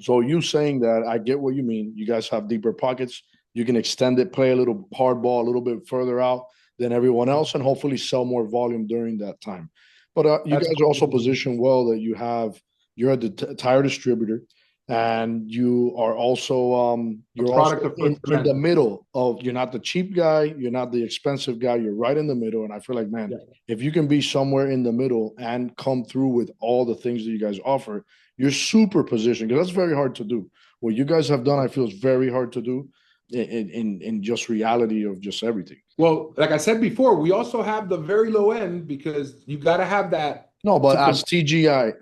[SPEAKER 2] So you saying that, I get what you mean. You guys have deeper pockets. You can extend it, play a little hardball a little bit further out than everyone else, and hopefully sell more volume during that time. But you
[SPEAKER 1] That's
[SPEAKER 2] guys are also positioned well that you're a tire distributor, and
[SPEAKER 1] a
[SPEAKER 2] you're also
[SPEAKER 1] product of first
[SPEAKER 2] in the
[SPEAKER 1] demand.
[SPEAKER 2] middle of, you're not the cheap guy, you're not the expensive guy, you're right in the middle. And I feel like, man,
[SPEAKER 1] Yeah.
[SPEAKER 2] if you can be somewhere in the middle and come through with all the things that you guys offer, you're super positioned, because that's very hard to do. What you guys have done, I feel, is very hard to do in just reality of just everything.
[SPEAKER 1] Well, like I said before, we also have the very low end because you got to have that
[SPEAKER 2] No, but
[SPEAKER 1] to
[SPEAKER 2] as
[SPEAKER 1] compete.
[SPEAKER 2] TGI,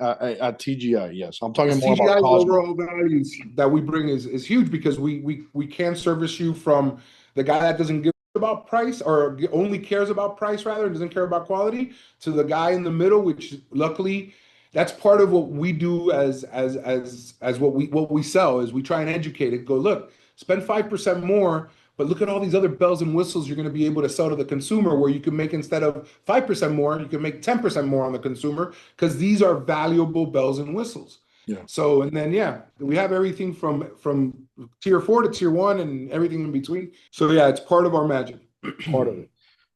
[SPEAKER 2] at TGI, yes, I'm talking more about
[SPEAKER 1] CGI's
[SPEAKER 2] Cosmo.
[SPEAKER 1] overall values that we bring is huge because we can service you from the guy that doesn't give about price, or only cares about price rather, and doesn't care about quality, to the guy in the middle, which luckily that's part of what we do as what we sell is we try and educate it. Go, look, spend 5% more, but look at all these other bells and whistles you're going to be able to sell to the consumer, where you can make, instead of 5% more, you can make 10% more on the consumer, because these are valuable bells and whistles.
[SPEAKER 2] Yeah.
[SPEAKER 1] So, and then yeah, we have everything from tier 4 to tier 1 and everything in between. So yeah, it's part of our magic.
[SPEAKER 2] Part of it.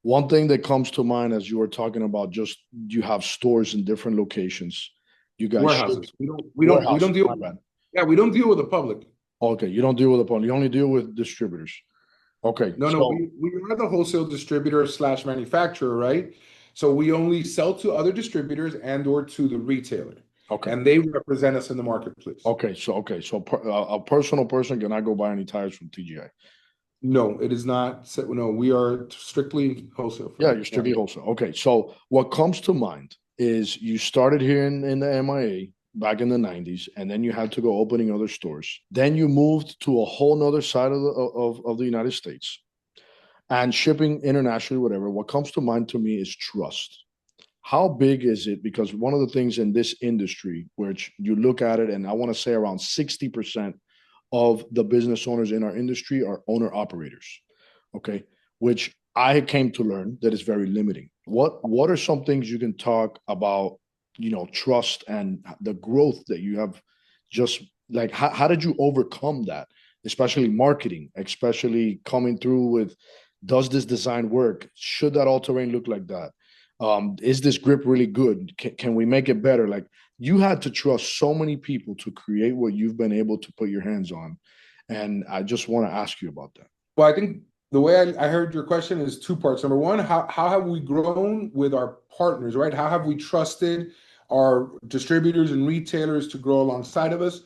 [SPEAKER 2] One thing that comes to mind as you were talking about, just you have stores in different locations. You guys ship
[SPEAKER 1] Warehouses. We don't deal.
[SPEAKER 2] my bad.
[SPEAKER 1] Yeah, we don't deal with the public.
[SPEAKER 2] Okay, you don't deal with the public. You only deal with distributors. Okay,
[SPEAKER 1] No, no,
[SPEAKER 2] so
[SPEAKER 1] we are the wholesale distributor slash manufacturer, right? So we only sell to other distributors and or to the retailer,
[SPEAKER 2] okay,
[SPEAKER 1] and they represent us in the marketplace.
[SPEAKER 2] a personal person cannot go buy any tires from TGI.
[SPEAKER 1] No, it is not. No, we are strictly wholesale.
[SPEAKER 2] Yeah, you're strictly wholesale. Okay, so what comes to mind is you started here in the MIA back in the 90s, and then you had to go opening other stores. Then you moved to a whole nother side of the United States and shipping internationally, whatever. What comes to mind to me is trust. How big is it? Because one of the things in this industry, which you look at it, and I want to say around 60% of the business owners in our industry are owner operators, okay, which I came to learn that is very limiting. What are some things you can talk about, trust and the growth that you have, just like how did you overcome that, especially marketing, especially coming through with, does this design work? Should that all-terrain look like that? Is this grip really good? Can we make it better? Like, you had to trust so many people to create what you've been able to put your hands on. And I just want to ask you about that.
[SPEAKER 1] Well, I think the way I heard your question is two parts. Number one, how have we grown with our partners, right? How have we trusted our distributors and retailers to grow alongside of us?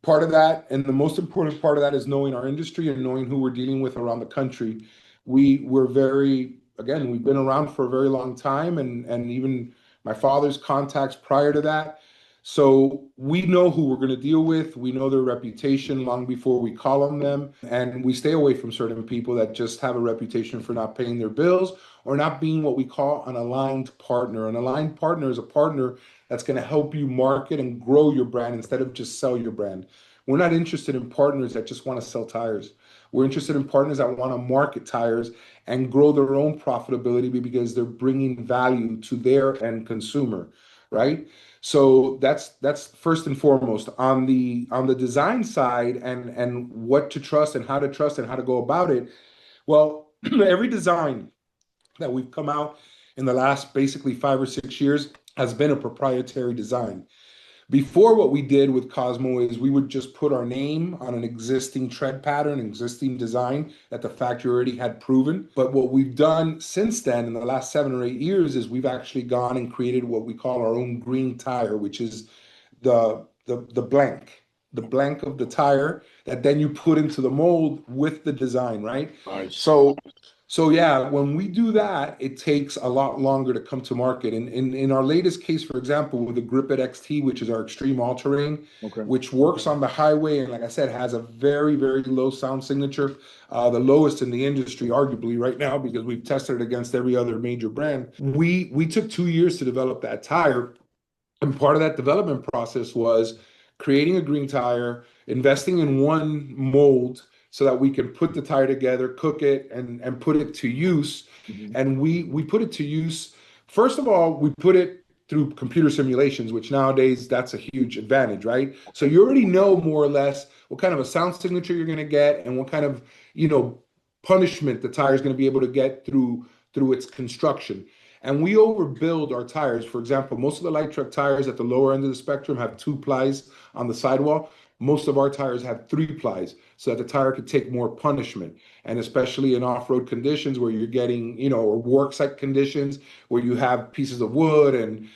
[SPEAKER 1] Part of that, and the most important part of that, is knowing our industry and knowing who we're dealing with around the country. We're very, again, we've been around for a very long time, and even my father's contacts prior to that. So we know who we're going to deal with. We know their reputation long before we call on them. And we stay away from certain people that just have a reputation for not paying their bills or not being what we call an aligned partner. An aligned partner is a partner that's going to help you market and grow your brand instead of just sell your brand. We're not interested in partners that just want to sell tires. We're interested in partners that want to market tires and grow their own profitability because they're bringing value to their end consumer, right? So that's first and foremost on the design side, and what to trust and how to go about it. Well, every design that we've come out in the last basically 5 or 6 years has been a proprietary design. Before, what we did with Cosmo is we would just put our name on an existing tread pattern, existing design that the factory already had proven. But what we've done since then, in the last 7 or 8 years, is we've actually gone and created what we call our own green tire, which is the blank of the tire that then you put into the mold with the design, right?
[SPEAKER 2] Nice.
[SPEAKER 1] So yeah, when we do that, it takes a lot longer to come to market. And in our latest case, for example, with the Grip It XT, which is our extreme all-terrain,
[SPEAKER 2] Okay.
[SPEAKER 1] which works on the highway, and like I said, has a very, very low sound signature, the lowest in the industry, arguably right now, because we've tested it against every other major brand. We took 2 years to develop that tire, and part of that development process was creating a green tire, investing in one mold so that we can put the tire together, cook it, and put it to use.
[SPEAKER 2] Mhm.
[SPEAKER 1] And we put it to use. First of all, we put it through computer simulations, which nowadays that's a huge advantage, right? So you already know more or less what kind of a sound signature you're going to get and what kind of, punishment the tire is going to be able to get through its construction. And we overbuild our tires. For example, most of the light truck tires at the lower end of the spectrum have 2 plies on the sidewall. Most of our tires have 3 plies so that the tire could take more punishment. And especially in off-road conditions where you're getting, or work site conditions where you have pieces of wood and,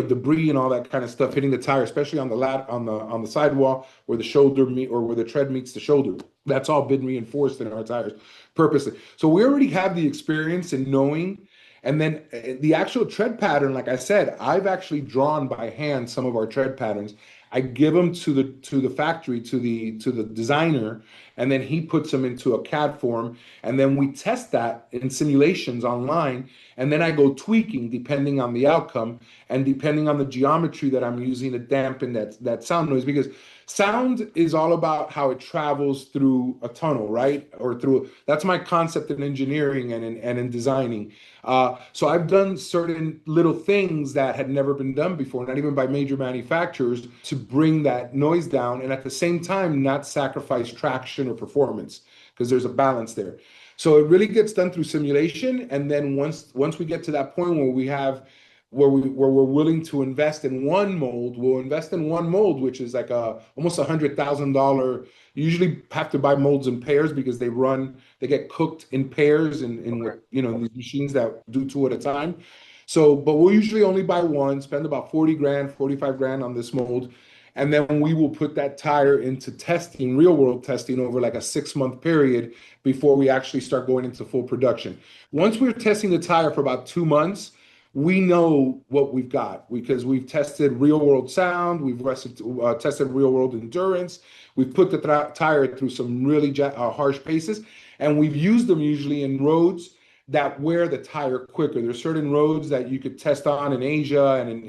[SPEAKER 1] debris and all that kind of stuff hitting the tire, especially on the sidewall where the shoulder meet or where the tread meets the shoulder. That's all been reinforced in our tires purposely. So we already have the experience in knowing. And then the actual tread pattern, like I said, I've actually drawn by hand some of our tread patterns I give them to the factory, to the designer, and then he puts them into a CAD form, and then we test that in simulations online, and then I go tweaking depending on the outcome and depending on the geometry that I'm using to dampen that sound noise, because sound is all about how it travels through a tunnel, right? Or through, that's my concept in engineering and in designing. So I've done certain little things that had never been done before, not even by major manufacturers, to bring that noise down and at the same time not sacrifice traction or performance, because there's a balance there. So it really gets done through simulation, and then once we get to that point where we have where we're willing to invest in one mold, we'll invest in one mold, which is like almost $100,000. You usually have to buy molds in pairs because they get cooked in pairs in
[SPEAKER 2] Okay.
[SPEAKER 1] these machines that do two at a time. So, but we'll usually only buy one, spend about 40 grand, 45 grand on this mold. And then we will put that tire into testing, real world testing over like a 6 month period before we actually start going into full production. Once we're testing the tire for about 2 months, we know what we've got because we've tested real world sound, we've tested real world endurance, we've put the tire through some really harsh paces, and we've used them usually in roads that wear the tire quicker. There's certain roads that you could test on in Asia and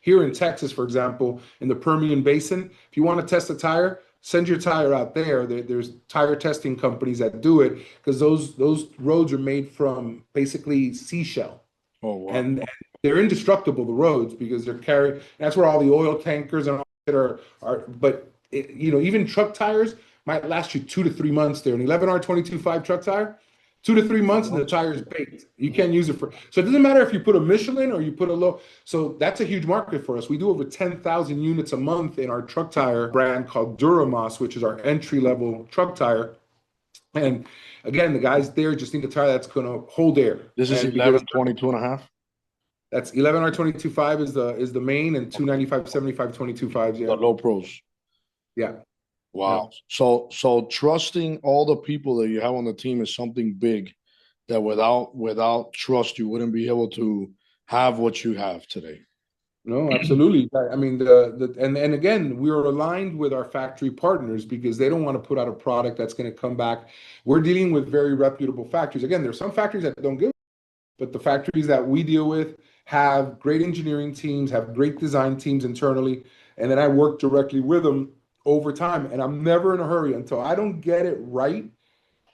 [SPEAKER 1] here in Texas, for example, in the Permian Basin. If you want to test a tire, send your tire out there. There's tire testing companies that do it because those roads are made from basically seashell.
[SPEAKER 2] Oh, wow.
[SPEAKER 1] And they're indestructible, the roads, because they're carrying. That's where all the oil tankers and all that are. But even truck tires might last you 2 to 3 months. There, an 11R22.5 truck tire, 2 to 3 months, and the tire's baked. You can't use it for. So it doesn't matter if you put a Michelin or you put a low. So that's a huge market for us. We do over 10,000 units a month in our truck tire brand called Duramos, which is our entry level truck tire. And again, the guys there just need a tire that's going to hold air.
[SPEAKER 2] This is
[SPEAKER 1] And
[SPEAKER 2] 11, 22.5.
[SPEAKER 1] that's 11R22.5 is the main, and 295, 75, 22.5s.
[SPEAKER 2] The
[SPEAKER 1] Yeah.
[SPEAKER 2] low pros.
[SPEAKER 1] Yeah.
[SPEAKER 2] Wow. So trusting all the people that you have on the team is something big that without trust you wouldn't be able to have what you have today.
[SPEAKER 1] No, absolutely. I mean, and again, we are aligned with our factory partners because they don't want to put out a product that's going to come back. We're dealing with very reputable factories. Again, there's some factories that don't give, but the factories that we deal with have great engineering teams, have great design teams internally, and then I work directly with them over time. And I'm never in a hurry until I don't get it right.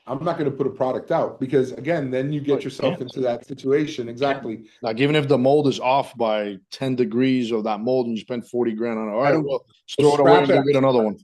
[SPEAKER 1] I'm not going to put a product out because again, then you get yourself into that situation. Exactly.
[SPEAKER 2] Like even if the mold is off by 10 degrees of that mold and you spend 40 grand on it, all right, well, throw it away and go get another one.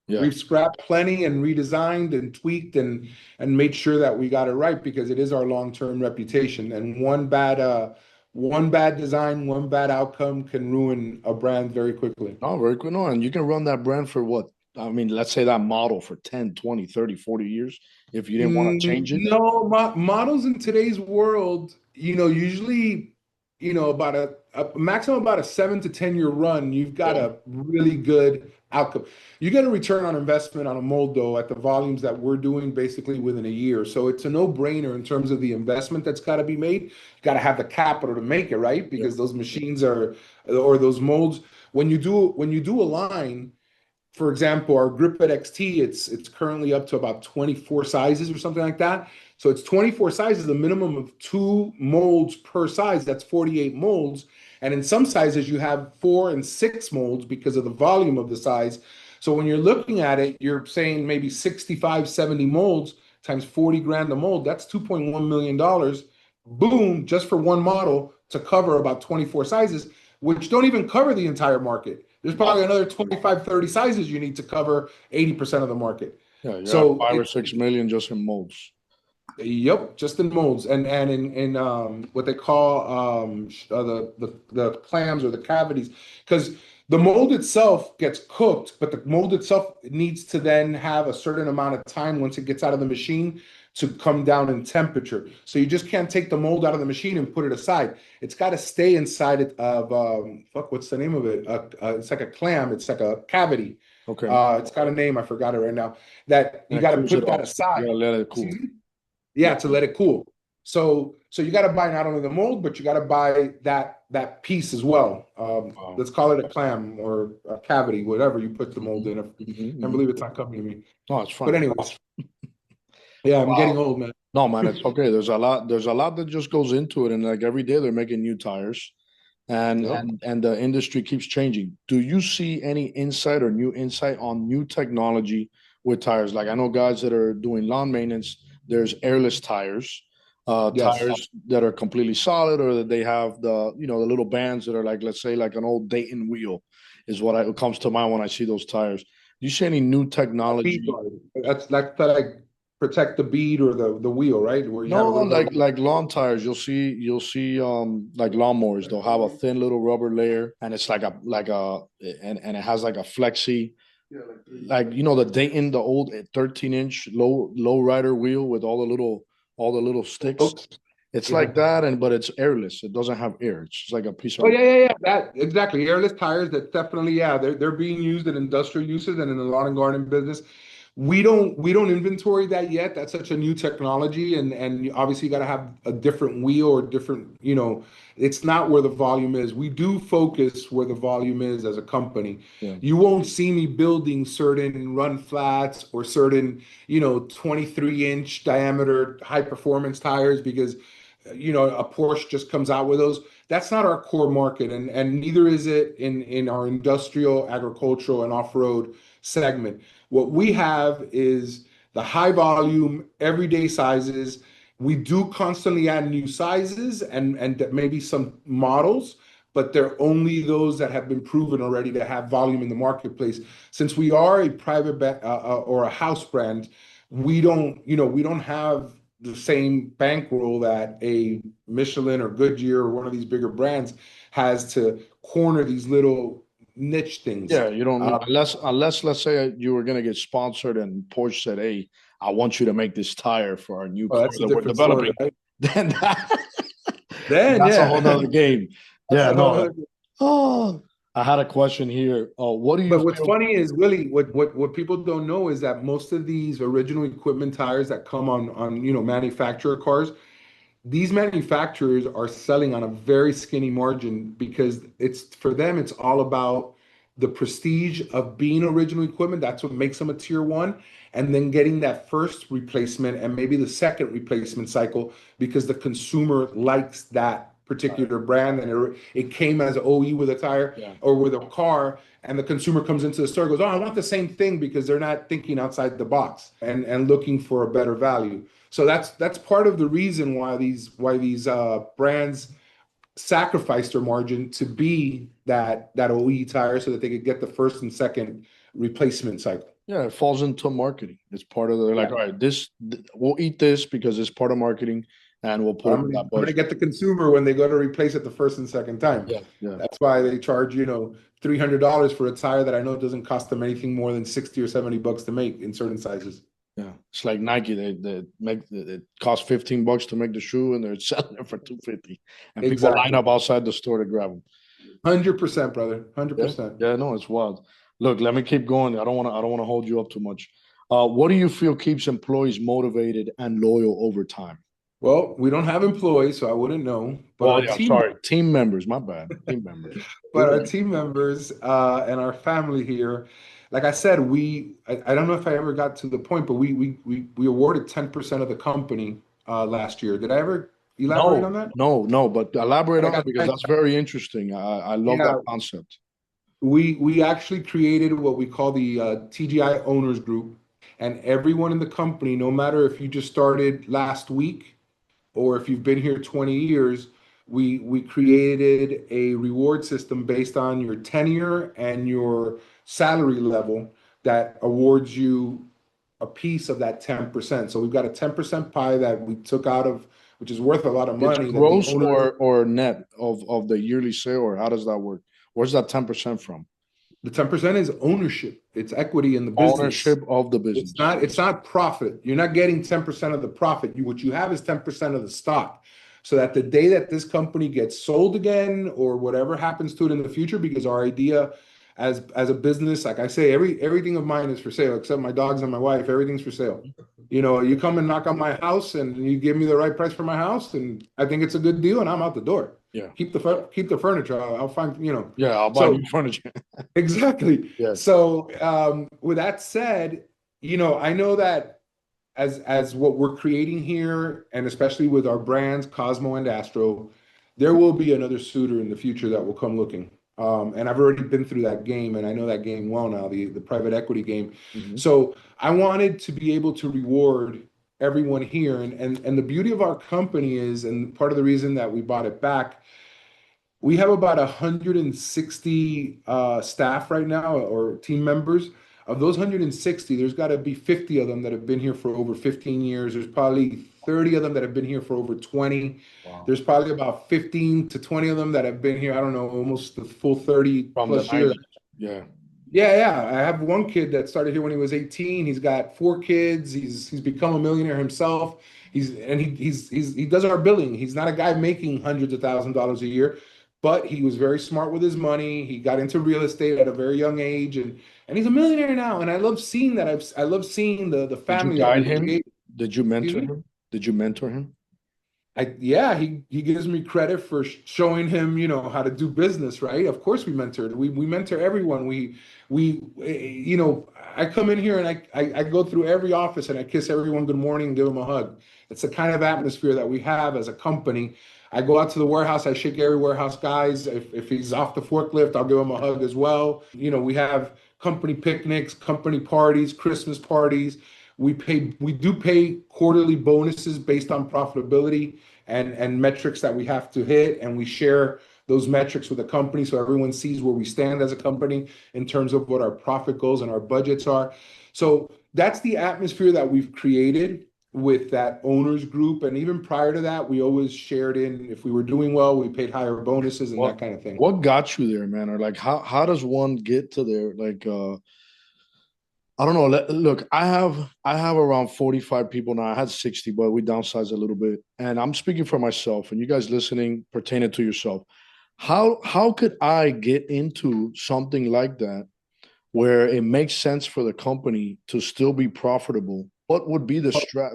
[SPEAKER 2] Yeah.
[SPEAKER 1] We've scrapped plenty and redesigned and tweaked and made sure that we got it right because it is our long-term reputation. And one bad design, one bad outcome can ruin a brand very quickly.
[SPEAKER 2] Oh, very quick. No, and you can run that brand for what? I mean, let's say that model for 10, 20, 30, 40 years if you didn't want to change it.
[SPEAKER 1] No, models in today's world, usually, about a maximum about a 7 to 10 year run, you've got a really good outcome. You get a return on investment on a mold though at the volumes that we're doing basically within a year. So it's a no-brainer in terms of the investment that's got to be made. You got to have the capital to make it, right? Because those machines or those molds, when you do a line. For example, our Grip It XT, it's currently up to about 24 sizes or something like that. So it's 24 sizes, the minimum of 2 molds per size. That's 48 molds. And in some sizes, you have 4 and 6 molds because of the volume of the size. So when you're looking at it, you're saying maybe 65, 70 molds times 40 grand a mold. That's $2.1 million. Boom, just for one model to cover about 24 sizes, which don't even cover the entire market. There's probably another 25, 30 sizes you need to cover 80% of the market.
[SPEAKER 2] Yeah, you
[SPEAKER 1] so
[SPEAKER 2] have 5 or 6 million just in molds.
[SPEAKER 1] Yep, just in molds and in what they call the clams or the cavities, because the mold itself gets cooked, but the mold itself needs to then have a certain amount of time once it gets out of the machine to come down in temperature. So you just can't take the mold out of the machine and put it aside. It's got to stay inside it of what's the name of it? It's like a clam. It's like a cavity.
[SPEAKER 2] Okay.
[SPEAKER 1] It's got a name. I forgot it right now. That you got to put that aside.
[SPEAKER 2] You gotta let it cool.
[SPEAKER 1] Yeah, to let it cool. So you got to buy not only the mold, but you got to buy that that piece as well.
[SPEAKER 2] Wow.
[SPEAKER 1] Let's call it a clam or a cavity, whatever you put the mold in. I can't
[SPEAKER 2] Mhm.
[SPEAKER 1] believe it's not coming to me.
[SPEAKER 2] No, it's
[SPEAKER 1] But
[SPEAKER 2] fine.
[SPEAKER 1] anyways, yeah, I'm getting
[SPEAKER 2] Wow.
[SPEAKER 1] old, man.
[SPEAKER 2] No, man, it's okay. There's a lot that just goes into it. And like every day they're making new tires and
[SPEAKER 1] Yep.
[SPEAKER 2] the industry keeps changing. Do you see any insight or new insight on new technology with tires? Like I know guys that are doing lawn maintenance, there's airless tires,
[SPEAKER 1] Yes.
[SPEAKER 2] tires that are completely solid, or that they have the, you know, the little bands that are like, let's say like an old Dayton wheel is what comes to mind when I see those tires. Do you see any new
[SPEAKER 1] Bead
[SPEAKER 2] technology?
[SPEAKER 1] guard. That's like protect the bead or the wheel, right? Where you have a
[SPEAKER 2] No,
[SPEAKER 1] little bit of
[SPEAKER 2] like lawn tires, you'll see like lawnmowers, they'll have a thin little rubber layer and it's like a and it has like a flexi, like you know the Dayton, the old 13-inch low rider wheel with all the little sticks.
[SPEAKER 1] hooks.
[SPEAKER 2] It's
[SPEAKER 1] Yeah.
[SPEAKER 2] like that, and but it's airless. It doesn't have air. It's just like a piece
[SPEAKER 1] Oh
[SPEAKER 2] of.
[SPEAKER 1] yeah. That exactly. Airless tires. That definitely. Yeah, they're being used in industrial uses and in the lawn and garden business. We don't inventory that yet. That's such a new technology, and obviously you got to have a different wheel or different. It's not where the volume is. We do focus where the volume is as a company.
[SPEAKER 2] Yeah.
[SPEAKER 1] You won't see me building certain run flats or certain 23-inch diameter high performance tires because a Porsche just comes out with those. That's not our core market, and neither is it in our industrial, agricultural, and off-road segment. What we have is the high volume, everyday sizes. We do constantly add new sizes and maybe some models, but they're only those that have been proven already to have volume in the marketplace. Since we are a or a house brand, we don't have the same bankroll that a Michelin or Goodyear or one of these bigger brands has to corner these little niche things.
[SPEAKER 2] Yeah, you don't unless let's say you were gonna get sponsored and Porsche said, "Hey, I want you to make this tire for our new
[SPEAKER 1] Oh,
[SPEAKER 2] car
[SPEAKER 1] that's a
[SPEAKER 2] that we're
[SPEAKER 1] different story,
[SPEAKER 2] developing."
[SPEAKER 1] right?
[SPEAKER 2] Then
[SPEAKER 1] Then,
[SPEAKER 2] that's a
[SPEAKER 1] yeah,
[SPEAKER 2] whole nother game.
[SPEAKER 1] that's
[SPEAKER 2] Yeah,
[SPEAKER 1] a whole
[SPEAKER 2] no.
[SPEAKER 1] nother.
[SPEAKER 2] Oh, I had a question here. What do you
[SPEAKER 1] But what's
[SPEAKER 2] feel?
[SPEAKER 1] funny is, Willie, what people don't know is that most of these original equipment tires that come on manufacturer cars, these manufacturers are selling on a very skinny margin because it's for them, it's all about the prestige of being original equipment. That's what makes them a tier one. And then getting that first replacement and maybe the second replacement cycle because the consumer likes that particular brand and it came as OE with a tire
[SPEAKER 2] Yeah.
[SPEAKER 1] or with a car. And the consumer comes into the store and goes, oh, I want the same thing because they're not thinking outside the box and looking for a better value. So that's part of the reason why these brands sacrifice their margin to be that OE tire so that they could get the first and second replacement cycle.
[SPEAKER 2] Yeah, it falls into marketing. It's part of the like,
[SPEAKER 1] Yeah.
[SPEAKER 2] all right, we'll eat this because it's part of marketing, and we'll put it
[SPEAKER 1] I'm
[SPEAKER 2] in
[SPEAKER 1] gonna,
[SPEAKER 2] that
[SPEAKER 1] I'm gonna
[SPEAKER 2] budget.
[SPEAKER 1] get the consumer when they go to replace it the first and second time.
[SPEAKER 2] Yeah, yeah,
[SPEAKER 1] That's why they charge, $300 for a tire that I know doesn't cost them anything more than 60 or 70 bucks to make in certain sizes.
[SPEAKER 2] yeah. It's like Nike. They make it costs $15 to make the shoe, and they're selling it for 250, and people line
[SPEAKER 1] Exactly.
[SPEAKER 2] up outside the store to grab them.
[SPEAKER 1] 100%, brother.
[SPEAKER 2] Yeah,
[SPEAKER 1] 100%.
[SPEAKER 2] yeah. No, it's wild. Look, let me keep going. I don't want to hold you up too much. What do you feel keeps employees motivated and loyal over time?
[SPEAKER 1] Well, we don't have employees, so I wouldn't know, but
[SPEAKER 2] Oh,
[SPEAKER 1] our
[SPEAKER 2] yeah, I'm
[SPEAKER 1] team
[SPEAKER 2] sorry. Team members. My bad. Team members. You're
[SPEAKER 1] but our
[SPEAKER 2] right.
[SPEAKER 1] team members and our family here, like I said, I don't know if I ever got to the point, but we awarded 10% of the company last year. Did I ever elaborate on
[SPEAKER 2] No,
[SPEAKER 1] that?
[SPEAKER 2] no. But elaborate
[SPEAKER 1] I
[SPEAKER 2] on it
[SPEAKER 1] got
[SPEAKER 2] because that's very interesting. I love that
[SPEAKER 1] yeah,
[SPEAKER 2] concept.
[SPEAKER 1] we actually created what we call the TGI owners group, and everyone in the company, no matter if you just started last week or if you've been here 20 years, we created a reward system based on your tenure and your salary level that awards you a piece of that 10%. So we've got a 10% pie that we took out of, which is worth a lot of
[SPEAKER 2] It's
[SPEAKER 1] money that the
[SPEAKER 2] gross
[SPEAKER 1] owners,
[SPEAKER 2] or net of the yearly sale, or how does that work? Where's that 10% from?
[SPEAKER 1] the 10% is ownership. It's equity in the business.
[SPEAKER 2] Ownership of the
[SPEAKER 1] It's
[SPEAKER 2] business.
[SPEAKER 1] not, it's not profit. You're not getting 10% of the profit. What you have is 10% of the stock. So that the day that this company gets sold again or whatever happens to it in the future, because our idea as a business, like I say, everything of mine is for sale, except my dogs and my wife, everything's for sale. You come and knock on my house and you give me the right price for my house, and I think it's a good deal, and I'm out the door.
[SPEAKER 2] Yeah.
[SPEAKER 1] Keep the furniture. I'll find, you know.
[SPEAKER 2] Yeah, I'll buy
[SPEAKER 1] So
[SPEAKER 2] new furniture.
[SPEAKER 1] exactly.
[SPEAKER 2] Yes.
[SPEAKER 1] So with that said, you know, I know that as what we're creating here, and especially with our brands, Cosmo and Astro, there will be another suitor in the future that will come looking. And I've already been through that game, and I know that game well now, the private equity game.
[SPEAKER 2] Mhm.
[SPEAKER 1] So I wanted to be able to reward everyone here, and the beauty of our company is, and part of the reason that we bought it back, we have about 160 staff right now, or team members. Of those 160, there's got to be 50 of them that have been here for over 15 years. There's probably 30 of them that have been here for over 20.
[SPEAKER 2] Wow.
[SPEAKER 1] There's probably about 15 to 20 of them that have been here, I don't know, almost the full 30
[SPEAKER 2] From the
[SPEAKER 1] plus years.
[SPEAKER 2] 90s. Yeah.
[SPEAKER 1] Yeah, yeah. I have one kid that started here when he was 18. He's got four kids. He's become a millionaire himself. He does our billing. He's not a guy making hundreds of $1,000s a year, but he was very smart with his money. He got into real estate at a very young age, and he's a millionaire now. And I love seeing that. I love seeing the
[SPEAKER 2] Did you
[SPEAKER 1] family that
[SPEAKER 2] guide
[SPEAKER 1] we've
[SPEAKER 2] him?
[SPEAKER 1] created.
[SPEAKER 2] Did you
[SPEAKER 1] Excuse
[SPEAKER 2] mentor
[SPEAKER 1] me?
[SPEAKER 2] him? Did you mentor him?
[SPEAKER 1] Yeah, he gives me credit for showing him, you know, how to do business, right? Of course we mentored. We mentor everyone. You know, I come in here and I go through every office and I kiss everyone good morning and give them a hug. It's the kind of atmosphere that we have as a company. I go out to the warehouse, I shake every warehouse guys. If he's off the forklift, I'll give him a hug as well. You know, we have company picnics, company parties, Christmas parties. We do pay quarterly bonuses based on profitability and metrics that we have to hit, and we share those metrics with the company so everyone sees where we stand as a company in terms of what our profit goals and our budgets are. So that's the atmosphere that we've created with that owners group. And even prior to that, we always shared in, if we were doing well, we paid higher bonuses and
[SPEAKER 2] What
[SPEAKER 1] that kind of thing.
[SPEAKER 2] what got you there, man? Or like how does one get to there? Like I don't know. Look, I have around 45 people now. I had 60, but we downsized a little bit. And I'm speaking for myself, and you guys listening pertaining to yourself. How could I get into something like that where it makes sense for the company to still be profitable? What would be the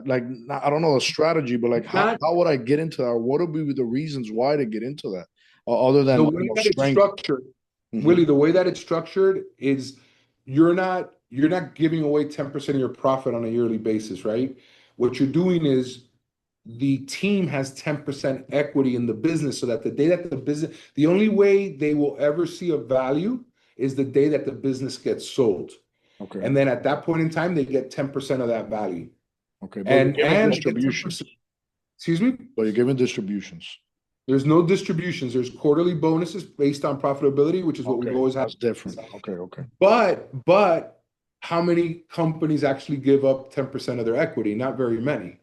[SPEAKER 2] like I don't know the strategy, but like
[SPEAKER 1] Not
[SPEAKER 2] how would I get into that? Or what would be the reasons why to get into that? Other
[SPEAKER 1] the
[SPEAKER 2] than
[SPEAKER 1] way that it's
[SPEAKER 2] strength.
[SPEAKER 1] structured,
[SPEAKER 2] Mhm.
[SPEAKER 1] Willie, the way that it's structured is you're not giving away 10% of your profit on a yearly basis, right? What you're doing is the team has 10% equity in the business so that the day that the only way they will ever see a value is the day that the business gets sold.
[SPEAKER 2] Okay.
[SPEAKER 1] And then at that point in time, they get 10% of that value.
[SPEAKER 2] Okay. But you're giving
[SPEAKER 1] And they get
[SPEAKER 2] distributions.
[SPEAKER 1] 10%. Excuse me?
[SPEAKER 2] But you're giving distributions.
[SPEAKER 1] There's no distributions. There's quarterly bonuses based on profitability, which is what we've
[SPEAKER 2] Okay.
[SPEAKER 1] always had.
[SPEAKER 2] That's different. Okay. Okay.
[SPEAKER 1] But how many companies actually give up 10% of their equity? Not very many.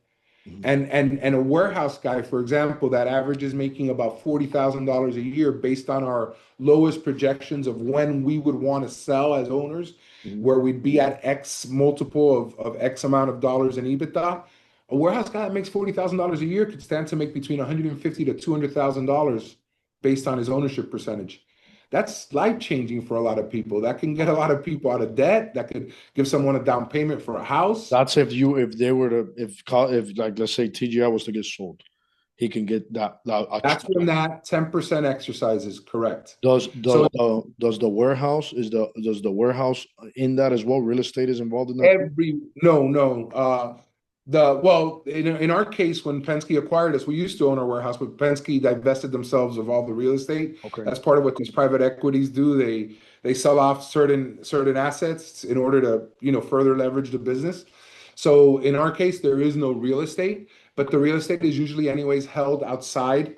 [SPEAKER 2] Mhm.
[SPEAKER 1] And a warehouse guy, for example, that averages making about $40,000 a year based on our lowest projections of when we would want to sell as owners,
[SPEAKER 2] Mhm.
[SPEAKER 1] where we'd be at X multiple of X amount of dollars in EBITDA. A warehouse guy that makes $40,000 a year could stand to make between 150 to $200,000 based on his ownership percentage. That's life changing for a lot of people. That can get a lot of people out of debt. That could give someone a down payment for a house.
[SPEAKER 2] That's if they were to if like let's say TGI was to get sold, he can get that a
[SPEAKER 1] That's
[SPEAKER 2] chunk
[SPEAKER 1] when
[SPEAKER 2] of it.
[SPEAKER 1] that 10% exercise is correct.
[SPEAKER 2] Does
[SPEAKER 1] So
[SPEAKER 2] does the warehouse does the warehouse in that as well? Real estate is involved in that too?
[SPEAKER 1] no. In our case, when Penske acquired us, we used to own our warehouse, but Penske divested themselves of all the real estate.
[SPEAKER 2] Okay.
[SPEAKER 1] That's part of what these private equities do. They sell off certain assets in order to, further leverage the business. So in our case, there is no real estate, but the real estate is usually anyways held outside.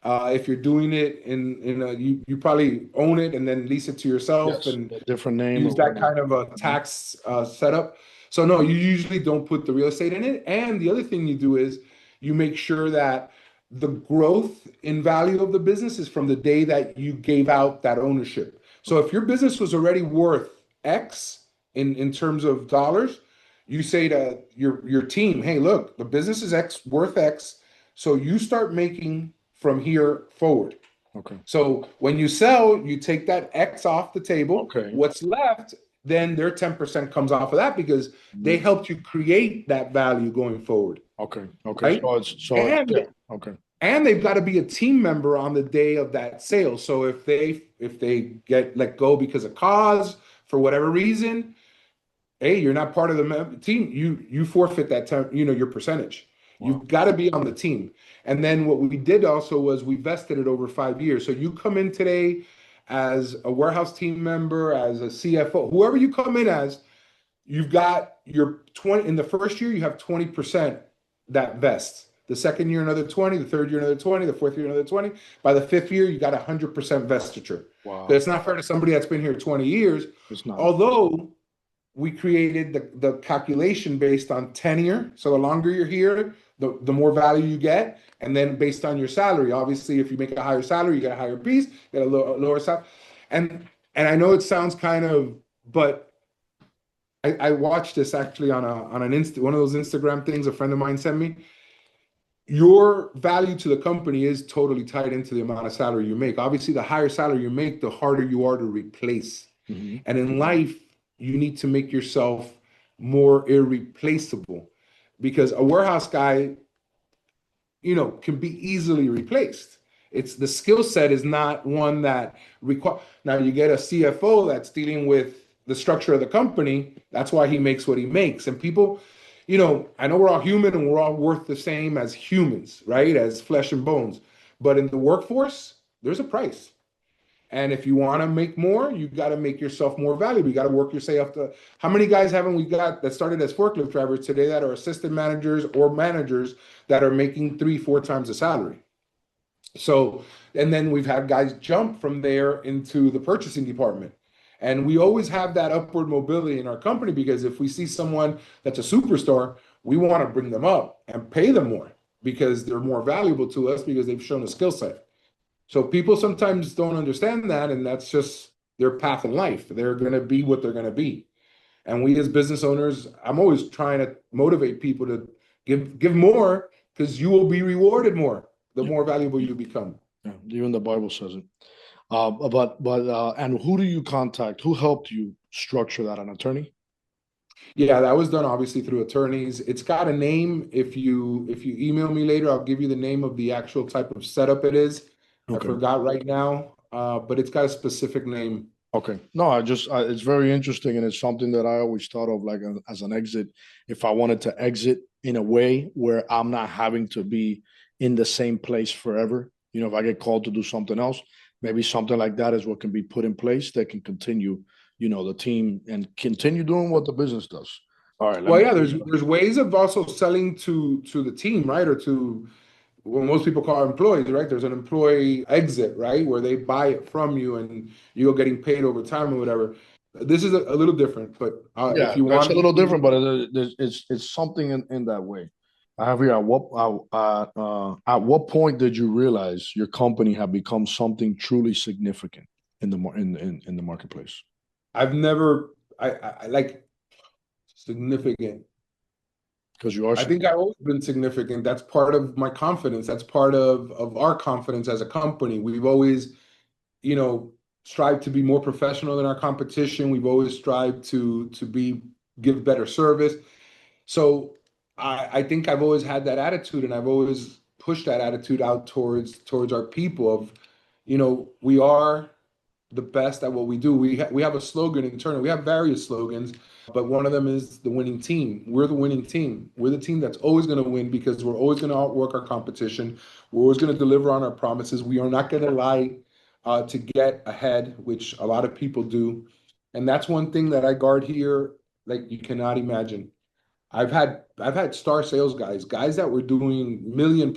[SPEAKER 1] If you're doing it you probably own it and then lease it to yourself
[SPEAKER 2] Yes.
[SPEAKER 1] and
[SPEAKER 2] A different name or
[SPEAKER 1] use that
[SPEAKER 2] whatnot.
[SPEAKER 1] kind of a
[SPEAKER 2] Mhm.
[SPEAKER 1] tax setup. So no, you usually don't put the real estate in it. And the other thing you do is you make sure that the growth in value of the business is from the day that you gave out that ownership. So if your business was already worth X in terms of dollars, you say to your team, hey, look, the business is X worth X. So you start making from here forward.
[SPEAKER 2] Okay.
[SPEAKER 1] So when you sell, you take that X off the table.
[SPEAKER 2] Okay.
[SPEAKER 1] What's left, then their 10% comes off of that because they
[SPEAKER 2] Mhm.
[SPEAKER 1] helped you create that value going forward,
[SPEAKER 2] Okay. Okay.
[SPEAKER 1] right?
[SPEAKER 2] So it's
[SPEAKER 1] And
[SPEAKER 2] yeah. Okay.
[SPEAKER 1] and they've got to be a team member on the day of that sale. So if they get let go because of cause for whatever reason, hey, you're not part of the team. You forfeit that time, your percentage.
[SPEAKER 2] Wow.
[SPEAKER 1] You've got to be on the team. And then what we did also was we vested it over 5 years. So you come in today as a warehouse team member, as a CFO, whoever you come in as, you've got your 20 in the first year, you have 20% that vests. The second year, another 20, the third year, another 20, the fourth year, another 20. By the fifth year, you got 100% vestiture.
[SPEAKER 2] Wow.
[SPEAKER 1] It's not fair to somebody that's been here 20 years.
[SPEAKER 2] It's not.
[SPEAKER 1] Although we created the calculation based on tenure. So the longer you're here, the more value you get. And then based on your salary, obviously, if you make a higher salary, you get a higher piece, get a lower salary. And I know it sounds kind of, but I watched this actually on one of those Instagram things a friend of mine sent me. Your value to the company is totally tied into the amount of salary you make. Obviously, the higher salary you make, the harder you are to replace.
[SPEAKER 2] Mhm.
[SPEAKER 1] And in life, you need to make yourself more irreplaceable, because a warehouse guy, can be easily replaced. It's the skill set is not one that require. Now you get a CFO that's dealing with the structure of the company. That's why he makes what he makes. And people, I know we're all human and we're all worth the same as humans, right? As flesh and bones. But in the workforce, there's a price. And if you want to make more, you got to make yourself more valuable. You got to work yourself up to. How many guys haven't we got that started as forklift drivers today that are assistant managers or managers that are making 3-4 times the salary? So, and then we've had guys jump from there into the purchasing department. And we always have that upward mobility in our company, because if we see someone that's a superstar, we want to bring them up and pay them more because they're more valuable to us because they've shown a skill set. So people sometimes don't understand that, and that's just their path in life. They're going to be what they're going to be. And we as business owners, I'm always trying to motivate people to give more, because you will be rewarded more the
[SPEAKER 2] Yeah.
[SPEAKER 1] more valuable you become.
[SPEAKER 2] Yeah. Even the Bible says it. And who do you contact? Who helped you structure that? An attorney?
[SPEAKER 1] Yeah, that was done obviously through attorneys. It's got a name. If you email me later, I'll give you the name of the actual type of setup it is. I
[SPEAKER 2] Okay.
[SPEAKER 1] forgot right now, but it's got a specific name.
[SPEAKER 2] Okay. No, it's very interesting, and it's something that I always thought of like as an exit. If I wanted to exit in a way where I'm not having to be in the same place forever, if I get called to do something else, maybe something like that is what can be put in place that can continue, the team and continue doing what the business does. All right. Let
[SPEAKER 1] Well,
[SPEAKER 2] me.
[SPEAKER 1] yeah, there's ways of also selling to the team, right? Or to what most people call employees, right? There's an employee exit, right? Where they buy it from you and you're getting paid over time or whatever. This is a little different, but if
[SPEAKER 2] Yeah,
[SPEAKER 1] you
[SPEAKER 2] that's
[SPEAKER 1] want
[SPEAKER 2] a little
[SPEAKER 1] to,
[SPEAKER 2] different, but it's something in that way. I have here at what point did you realize your company had become something truly significant in in the marketplace?
[SPEAKER 1] I've never, I like significant.
[SPEAKER 2] Because you are
[SPEAKER 1] I think I've always been significant. That's part of my confidence. That's part of our confidence as a company. We've always, you know, strived to be more professional than our competition. We've always strived to give better service. So I think I've always had that attitude, and I've always pushed that attitude out towards our people of, we are the best at what we do. We have a slogan internally. We have various slogans, but one of them is the winning team. We're the winning team. We're the team that's always going to win because we're always going to outwork our competition. We're always going to deliver on our promises. We are not going to lie to get ahead, which a lot of people do. And that's one thing that I guard here, like you cannot imagine. I've had star sales guys that were doing $1 million+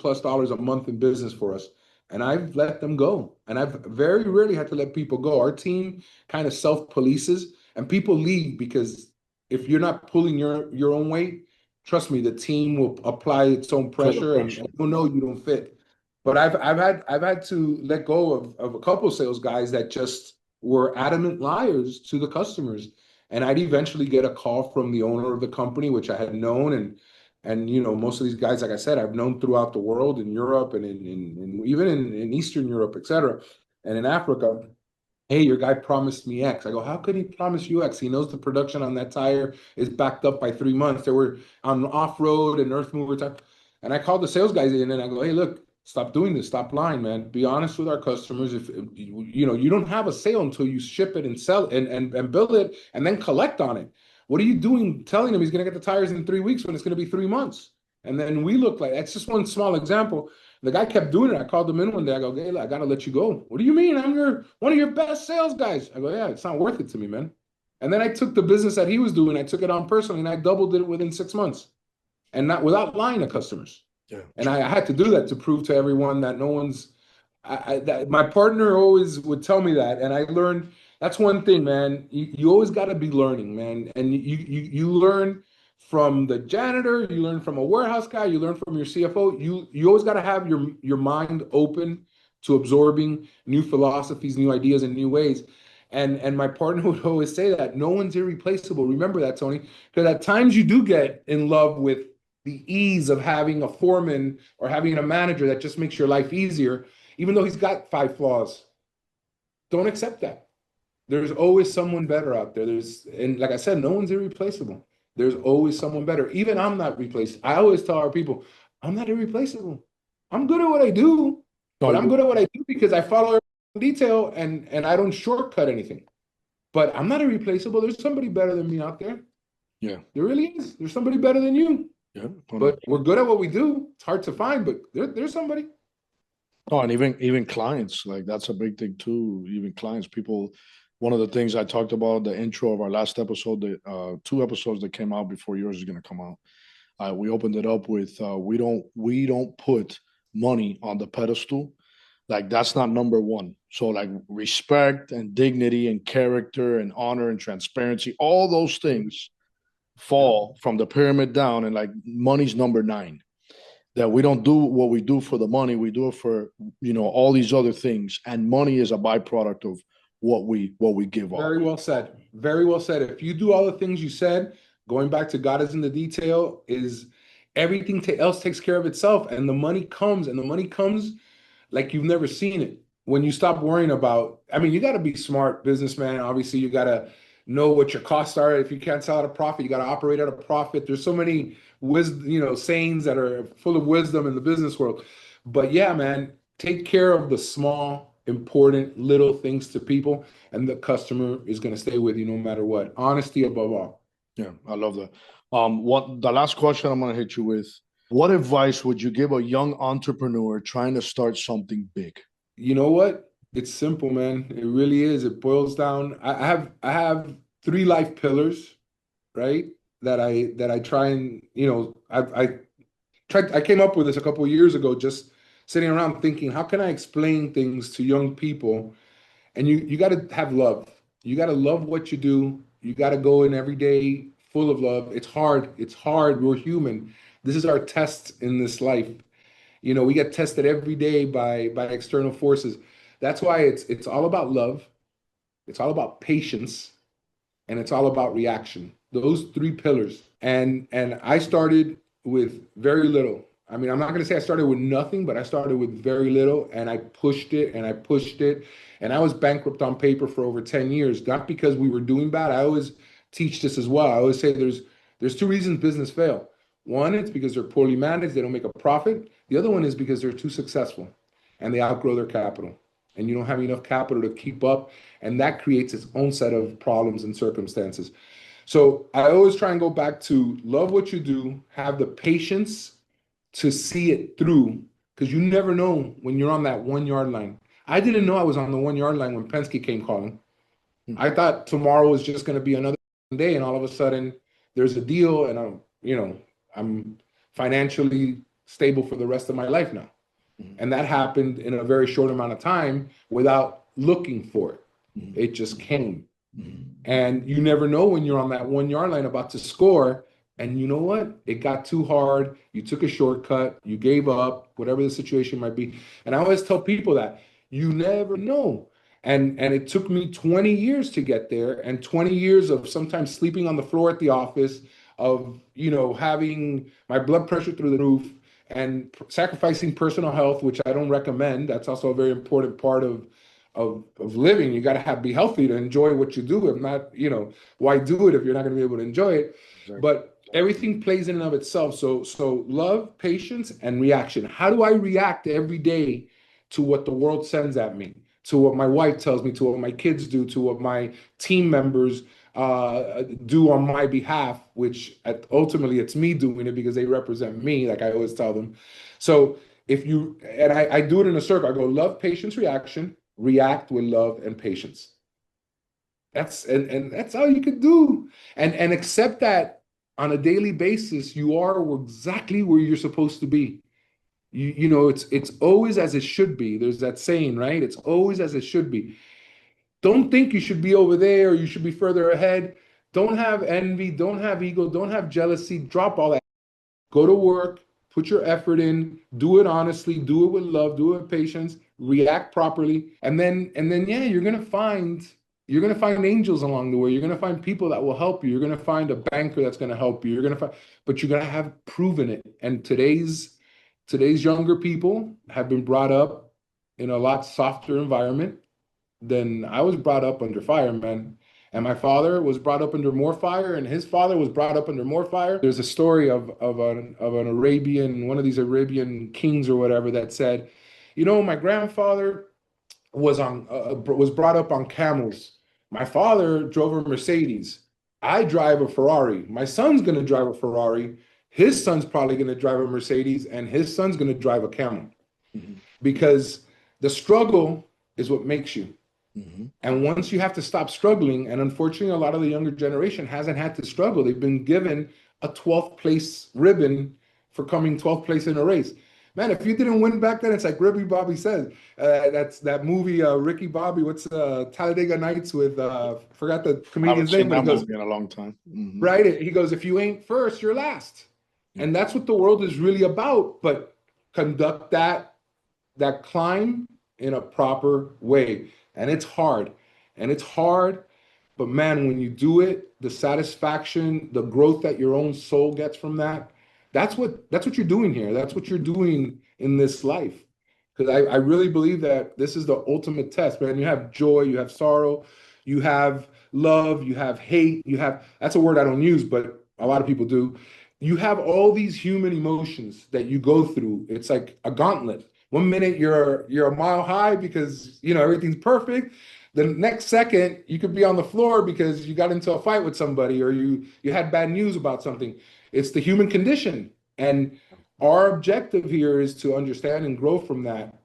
[SPEAKER 1] a month in business for us, and I've let them go. And I've very rarely had to let people go. Our team kind of self-polices, and people leave because if you're not pulling your own weight, trust me, the team will apply its own
[SPEAKER 2] feel the
[SPEAKER 1] pressure, and
[SPEAKER 2] pressure.
[SPEAKER 1] you'll know you don't fit. But I've had to let go of a couple of sales guys that just were adamant liars to the customers, and I'd eventually get a call from the owner of the company, which I had known, and most of these guys, like I said, I've known throughout the world, in Europe and in even in Eastern Europe, etc., and in Africa. Hey, your guy promised me X. I go, how could he promise you X? He knows the production on that tire is backed up by 3 months. They were on off road and earth mover type. And I called the sales guys in and I go, hey, look, Stop doing this. Stop lying, man. Be honest with our customers. If you know you don't have a sale until you ship it and sell it and build it and then collect on it. What are you doing telling him he's going to get the tires in 3 weeks when it's going to be 3 months? And then we look like that's just one small example. The guy kept doing it. I called him in one day. I go, Gayla, I got to let you go. What do you mean? I'm one of your best sales guys. I go, yeah, it's not worth it to me, man. And then I took the business that he was doing, I took it on personally, and I doubled it within 6 months, and not without lying to customers.
[SPEAKER 2] Yeah.
[SPEAKER 1] And I had to do that to prove to everyone that no one's. That my partner always would tell me that, and I learned that's one thing, man. You always got to be learning, man, and you learn from the janitor, you learn from a warehouse guy, you learn from your CFO. You always got to have your mind open to absorbing new philosophies, new ideas, and new ways. And my partner would always say that no one's irreplaceable. Remember that, Tony, because at times you do get in love with the ease of having a foreman or having a manager that just makes your life easier, even though he's got 5 flaws. Don't accept that. There's always someone better out there. And like I said, no one's irreplaceable. There's always someone better. Even I'm not replaced. I always tell our people, I'm not irreplaceable. I'm good at what I do, but I'm good at what I do because I follow every detail and I don't shortcut anything. But I'm not irreplaceable. There's somebody better than me out there.
[SPEAKER 2] Yeah.
[SPEAKER 1] There really is. There's somebody better than you.
[SPEAKER 2] Yeah.
[SPEAKER 1] But we're good at what we do. It's hard to find, but there's somebody.
[SPEAKER 2] Oh, and even clients, like that's a big thing too. Even clients, people. One of the things I talked about the intro of our last episode, the 2 episodes that came out before yours is going to come out. We opened it up with we don't put money on the pedestal. Like that's not number one. So like respect and dignity and character and honor and transparency, all those things fall from the pyramid down, and like money's number 9. That we don't do what we do for the money, we do it for all these other things, and money is a byproduct of what we give off.
[SPEAKER 1] Very well said. Very well said. If you do all the things you said, going back to God is in the detail, is everything else takes care of itself, and the money comes, like you've never seen it. When you stop worrying about, I mean, you got to be smart businessman. Obviously, you got to know what your costs are. If you can't sell at a profit, you got to operate at a profit. There's so many sayings that are full of wisdom in the business world. But yeah, man, take care of the small, important little things to people, and the customer is going to stay with you no matter what. Honesty above all.
[SPEAKER 2] Yeah, I love that. The last question I'm going to hit you with: what advice would you give a young entrepreneur trying to start something big?
[SPEAKER 1] You know what? It's simple, man. It really is. It boils down. I have 3 life pillars, right? That I try and I came up with this a couple of years ago, just sitting around thinking, how can I explain things to young people? And you got to have love. You got to love what you do. You got to go in every day full of love. It's hard. It's hard. We're human. This is our test in this life. We get tested every day by external forces. That's why it's all about love. It's all about patience, and it's all about reaction. Those 3 pillars. And I started with very little. I mean, I'm not going to say I started with nothing, but I started with very little, and I pushed it and I pushed it. And I was bankrupt on paper for over 10 years, not because we were doing bad. I always teach this as well. I always say there's 2 reasons business fail. One, it's because they're poorly managed, they don't make a profit. The other one is because they're too successful and they outgrow their capital. And you don't have enough capital to keep up, and that creates its own set of problems and circumstances. So I always try and go back to love what you do, have the patience to see it through, because you never know when you're on that 1-yard line. I didn't know I was on the 1-yard line when Penske came calling. I thought tomorrow was just going to be another day, and all of a sudden there's a deal, and I'm financially stable for the rest of my life now. And that happened in a very short amount of time without looking for it. It just came. And you never know when you're on that 1-yard line about to score. And you know what? It got too hard. You took a shortcut. You gave up, whatever the situation might be. And I always tell people that you never know. And it took me 20 years to get there, and 20 years of sometimes sleeping on the floor at the office, of having my blood pressure through the roof, and sacrificing personal health, which I don't recommend. That's also a very important part of living. You got to be healthy to enjoy what you do. If not, why do it if you're not going to be able to enjoy it? Exactly. But everything plays in and of itself. So love, patience, and reaction. How do I react every day to what the world sends at me, to what my wife tells me, to what my kids do, to what my team members do on my behalf, which ultimately it's me doing it because they represent me, like I always tell them. So if you, and I do it in a circle, I go love, patience, reaction, react with love and patience. And that's all you could do. And accept that on a daily basis, you are exactly where you're supposed to be. You know, it's always as it should be. There's that saying, right? It's always as it should be. Don't think you should be over there or you should be further ahead. Don't have envy, don't have ego, don't have jealousy. Drop all that. Go to work, put your effort in, do it honestly, do it with love, do it with patience, react properly, and then yeah, you're gonna find angels along the way. You're gonna find people that will help you. You're gonna find a banker that's gonna help you. You're gonna find, but you're gonna have proven it. And today's younger people have been brought up in a lot softer environment than I was brought up under fire, man. And my father was brought up under more fire, and his father was brought up under more fire. There's a story of an Arabian, one of these Arabian kings or whatever, that said, you know, my grandfather was brought up on camels. My father drove a Mercedes. I drive a Ferrari. My son's gonna drive a Ferrari. His son's probably gonna drive a Mercedes, and his son's gonna drive a camel.
[SPEAKER 2] Mhm.
[SPEAKER 1] Because the struggle is what makes you.
[SPEAKER 2] Mhm.
[SPEAKER 1] And once you have to stop struggling, and unfortunately, a lot of the younger generation hasn't had to struggle. They've been given a 12th place ribbon for coming 12th place in a race. Man, if you didn't win back then, it's like Ricky Bobby says. That's that movie, Ricky Bobby. What's Talladega Nights with? Forgot the
[SPEAKER 2] I haven't
[SPEAKER 1] comedian's
[SPEAKER 2] seen
[SPEAKER 1] name, but he
[SPEAKER 2] that
[SPEAKER 1] goes
[SPEAKER 2] movie in a long time. Mhm.
[SPEAKER 1] right. He goes, if you ain't first, you're last,
[SPEAKER 2] Yeah.
[SPEAKER 1] and that's what the world is really about. But conduct that climb in a proper way. And it's hard. And it's hard. But man, when you do it, the satisfaction, the growth that your own soul gets from that, that's what you're doing here. That's what you're doing in this life. Because I really believe that this is the ultimate test, man. You have joy, you have sorrow, you have love, you have hate, you have, that's a word I don't use, but a lot of people do. You have all these human emotions that you go through. It's like a gauntlet. One minute you're a mile high because you know everything's perfect. The next second you could be on the floor because you got into a fight with somebody or you had bad news about something. It's the human condition. And our objective here is to understand and grow from that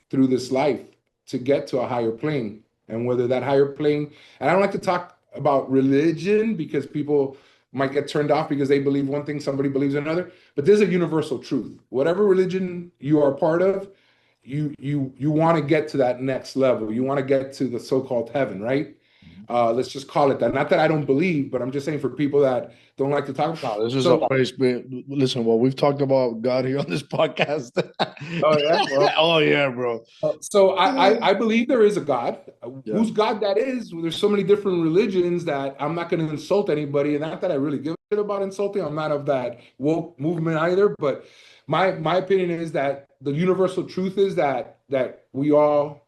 [SPEAKER 1] through this life to get to a higher plane. And whether that higher plane, and I don't like to talk about religion because people might get turned off because they believe one thing, somebody believes another, but there's a universal truth. Whatever religion you are a part of, you want to get to that next level. You want to get to the so-called heaven, right? Let's just call it that. Not that I don't believe, but I'm just saying for people that don't like to talk.
[SPEAKER 2] No, this is a
[SPEAKER 1] So,
[SPEAKER 2] place. Listen, well, we've talked about God here on this podcast.
[SPEAKER 1] oh yeah, well,
[SPEAKER 2] Oh yeah, bro.
[SPEAKER 1] so I believe there is a God.
[SPEAKER 2] Yeah.
[SPEAKER 1] Whose God that is? There's so many different religions that I'm not going to insult anybody, and not that I really give a shit about insulting. I'm not of that woke movement either. But my opinion is that the universal truth is that we all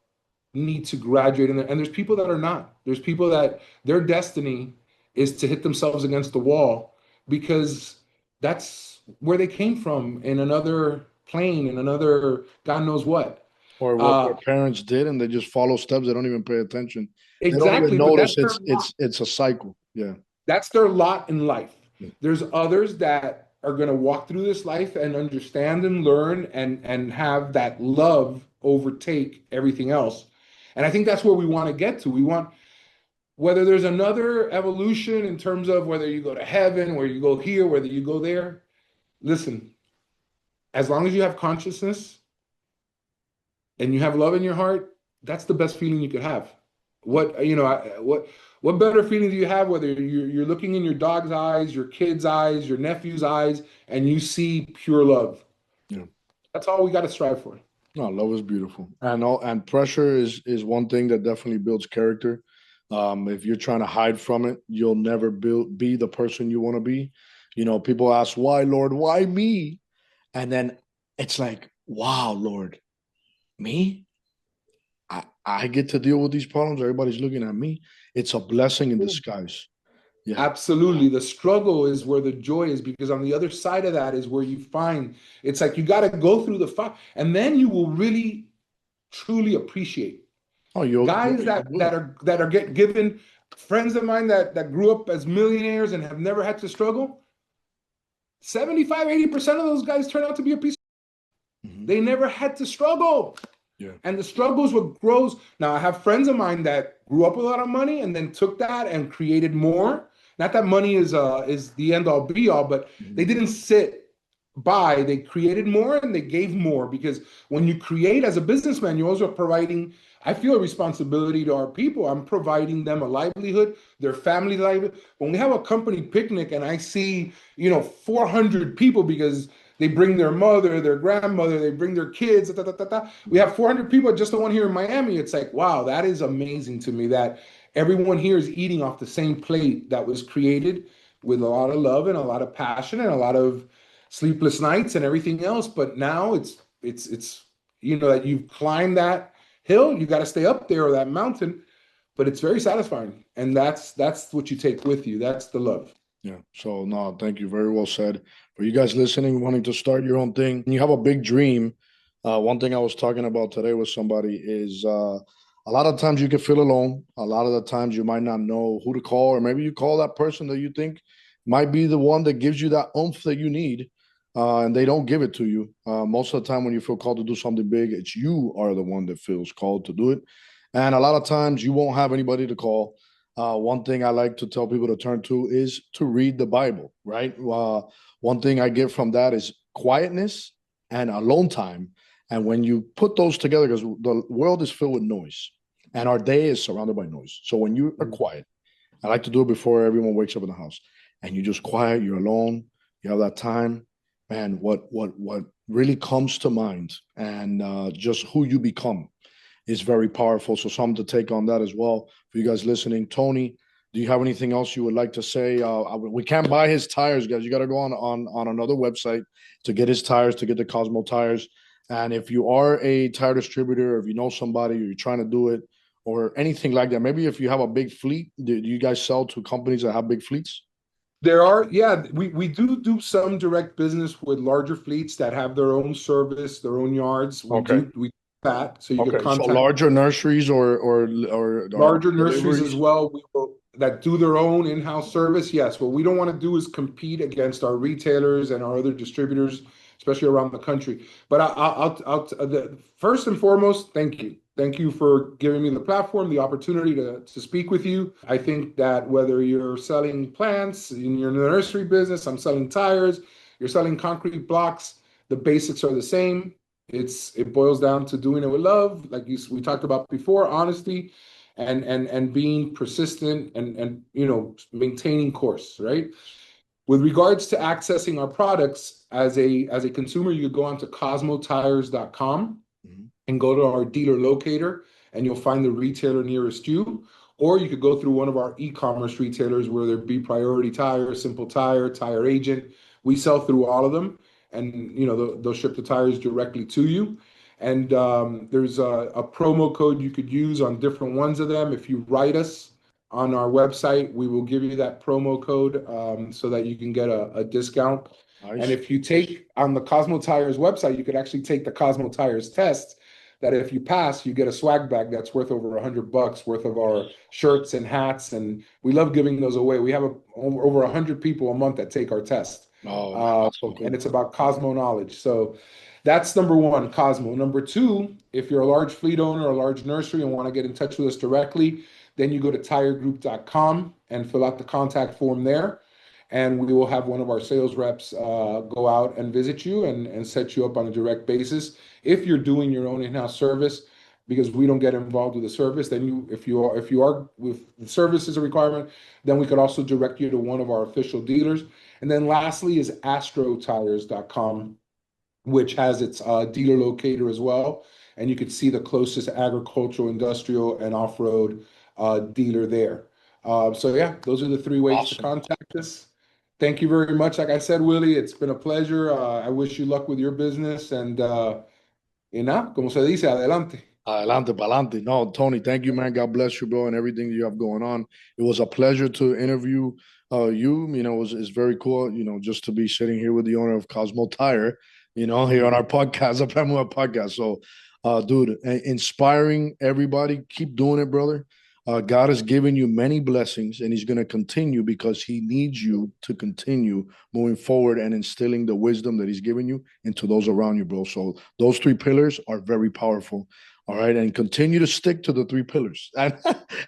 [SPEAKER 1] need to graduate in there. And there's people that are not. There's people that their destiny is to hit themselves against the wall because that's where they came from in another plane, in another God knows what.
[SPEAKER 2] Or what
[SPEAKER 1] Uh,
[SPEAKER 2] their parents did, and they just follow steps. They don't even pay attention. They don't even
[SPEAKER 1] exactly, but
[SPEAKER 2] notice it's a cycle. Yeah.
[SPEAKER 1] that's their lot in life.
[SPEAKER 2] Yeah.
[SPEAKER 1] There's others that are going to walk through this life and understand and learn and have that love overtake everything else. And I think that's where we want to get to. We want, whether there's another evolution in terms of whether you go to heaven, where you go here, whether you go there. Listen, as long as you have consciousness and you have love in your heart, that's the best feeling you could have. What you know, what better feeling do you have whether you're looking in your dog's eyes, your kid's eyes, your nephew's eyes, and you see pure love?
[SPEAKER 2] Yeah.
[SPEAKER 1] That's all we got to strive for.
[SPEAKER 2] No, love is beautiful, and pressure is one thing that definitely builds character. If you're trying to hide from it, you'll never be the person you want to be. You know, people ask, "Why, Lord? Why me?" And then it's like, "Wow, Lord, me? I get to deal with these problems. Everybody's looking at me. It's a blessing in disguise." Yeah.
[SPEAKER 1] Absolutely. The struggle is where the joy is, because on the other side of that is where you find it's like you got to go through the fire, and then you will really truly appreciate
[SPEAKER 2] Oh,
[SPEAKER 1] guys that are get given, friends of mine that grew up as millionaires and have never had to struggle. 75-80% of those guys turn out to be a piece.
[SPEAKER 2] Mhm.
[SPEAKER 1] They never had to struggle.
[SPEAKER 2] Yeah.
[SPEAKER 1] And the struggles what grows. Now, I have friends of mine that grew up with a lot of money and then took that and created more. Not that money is the end all be all, but they
[SPEAKER 2] Mhm.
[SPEAKER 1] didn't sit by. They created more and they gave more, because when you create as a businessman, you're also providing. I feel a responsibility to our people. I'm providing them a livelihood, their family livelihood. When we have a company picnic and I see, 400 people, because they bring their mother, their grandmother, they bring their kids. Da, da, da, da. We have 400 people, just the one here in Miami. It's like, wow, that is amazing to me that everyone here is eating off the same plate that was created with a lot of love and a lot of passion and a lot of sleepless nights and everything else. But now it's that you've climbed that hill, you got to stay up there, or that mountain, but it's very satisfying. And that's what you take with you. That's the love.
[SPEAKER 2] Yeah. So no, thank you. Very well said. For you guys listening, wanting to start your own thing, and you have a big dream. One thing I was talking about today with somebody is a lot of times you can feel alone. A lot of the times you might not know who to call, or maybe you call that person that you think might be the one that gives you that oomph that you need, and they don't give it to you. Most of the time, when you feel called to do something big, it's you are the one that feels called to do it. And a lot of times you won't have anybody to call. One thing I like to tell people to turn to is to read the Bible, right? One thing I get from that is quietness and alone time. And when you put those together, because the world is filled with noise and our day is surrounded by noise. So when you are quiet, I like to do it before everyone wakes up in the house, and you just quiet, you're alone, you have that time, man, what really comes to mind, and just who you become is very powerful. So something to take on that as well for you guys listening. Tony, do you have anything else you would like to say? We can't buy his tires, guys. You got to go on another website to get his tires, to get the Cosmo tires. And if you are a tire distributor, or if you know somebody, or you're trying to do it, or anything like that, maybe if you have a big fleet, do you guys sell to companies that have big fleets?
[SPEAKER 1] There are, yeah, we do some direct business with larger fleets that have their own service, their own yards.
[SPEAKER 2] Okay.
[SPEAKER 1] We do that, so you could
[SPEAKER 2] Okay. So
[SPEAKER 1] contact
[SPEAKER 2] larger nurseries or
[SPEAKER 1] larger nurseries as
[SPEAKER 2] deliveries.
[SPEAKER 1] well. We will that do their own in-house service. Yes, what we don't want to do is compete against our retailers and our other distributors, especially around the country. But first and foremost, thank you. Thank you for giving me the platform, the opportunity to speak with you. I think that whether you're selling plants in your nursery business, I'm selling tires, you're selling concrete blocks, the basics are the same. It boils down to doing it with love, like we talked about before, honesty, and being persistent, and maintaining course, right? With regards to accessing our products as a consumer, you could go on to cosmotires.com
[SPEAKER 2] Mhm.
[SPEAKER 1] and go to our dealer locator, and you'll find the retailer nearest you. Or you could go through one of our e-commerce retailers, where there be Priority Tire, Simple Tire, Tire Agent. We sell through all of them, and they'll ship the tires directly to you. And there's a promo code you could use on different ones of them. If you write us on our website, we will give you that promo code, so that you can get a discount. And
[SPEAKER 2] Nice.
[SPEAKER 1] if you take on the Cosmo Tires website, you could actually take the Cosmo Tires test. That if you pass, you get a swag bag that's worth over $100 worth of our shirts and hats, and we love giving those away. We have over 100 people a month that take our test,
[SPEAKER 2] Oh man, that's so
[SPEAKER 1] and
[SPEAKER 2] cool.
[SPEAKER 1] it's about Cosmo knowledge. So that's number one, Cosmo. Number two, if you're a large fleet owner or a large nursery and want to get in touch with us directly, then you go to tiregroup.com and fill out the contact form there. And we will have one of our sales reps go out and visit you, and set you up on a direct basis. If you're doing your own in-house service, because we don't get involved with the service, then if you are with the service is a requirement, then we could also direct you to one of our official dealers. And then lastly is astrotires.com, which has its dealer locator as well. And you could see the closest agricultural, industrial, and off-road dealer there. So yeah, those are the three ways to
[SPEAKER 2] Awesome.
[SPEAKER 1] contact us. Thank you very much. Like I said, Willie, it's been a pleasure. I wish you luck with your business, and nada, como se dice, adelante.
[SPEAKER 2] Adelante, pa'lante. No, Tony, thank you, man. God bless you, bro, and everything you have going on. It was a pleasure to interview you. You know, it's very cool, you know, just to be sitting here with the owner of Cosmo Tire, you know, here on our podcast, the Pamela podcast. So, dude, inspiring everybody. Keep doing it, brother. God has given you many blessings, and He's going to continue because He needs you to continue moving forward and instilling the wisdom that He's given you into those around you, bro. So, those three pillars are very powerful. All right, and continue to stick to the three pillars.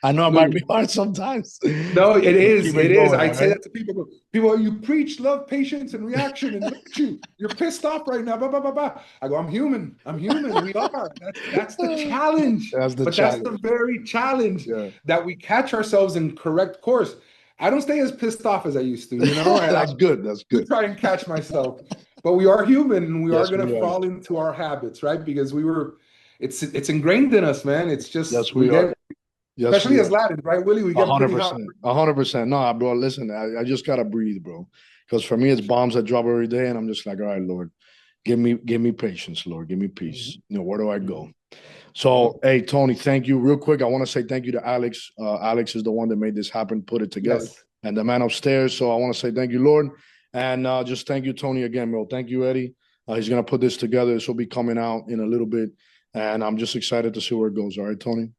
[SPEAKER 2] I know it might be hard sometimes.
[SPEAKER 1] No, it is. It is. I say
[SPEAKER 2] right?
[SPEAKER 1] that to people. People, you preach love, patience, and reaction, and look at you. You're pissed off right now. Blah, blah, blah, blah. I go, I'm human. I'm human. We are. That's the challenge.
[SPEAKER 2] That's the
[SPEAKER 1] But
[SPEAKER 2] challenge.
[SPEAKER 1] that's the very challenge
[SPEAKER 2] Yeah.
[SPEAKER 1] that we catch ourselves in correct course. I don't stay as pissed off as I used to, you know? And
[SPEAKER 2] That's good. That's good.
[SPEAKER 1] try and catch myself. But we are human, and we
[SPEAKER 2] Yes,
[SPEAKER 1] are going
[SPEAKER 2] we
[SPEAKER 1] to
[SPEAKER 2] are.
[SPEAKER 1] fall into our habits, right? Because it's ingrained in us, man. It's just
[SPEAKER 2] Yes, we are. Yes,
[SPEAKER 1] especially
[SPEAKER 2] we
[SPEAKER 1] as
[SPEAKER 2] are.
[SPEAKER 1] Latins, right, Willie? We get pretty hot.
[SPEAKER 2] 100%. No, bro, listen, I just gotta breathe, bro. Because for me, it's bombs that drop every day, and I'm just like, all right, Lord, give me patience, Lord, give me peace. You know, where do I go? So, hey, Tony, thank you. Real quick, I want to say thank you to Alex. Alex is the one that made this happen, put it together,
[SPEAKER 1] Yes.
[SPEAKER 2] and the man upstairs. So I want to say thank you, Lord, and just thank you, Tony, again, bro. Thank you, Eddie. He's gonna put this together. This will be coming out in a little bit, and I'm just excited to see where it goes. All right, Tony.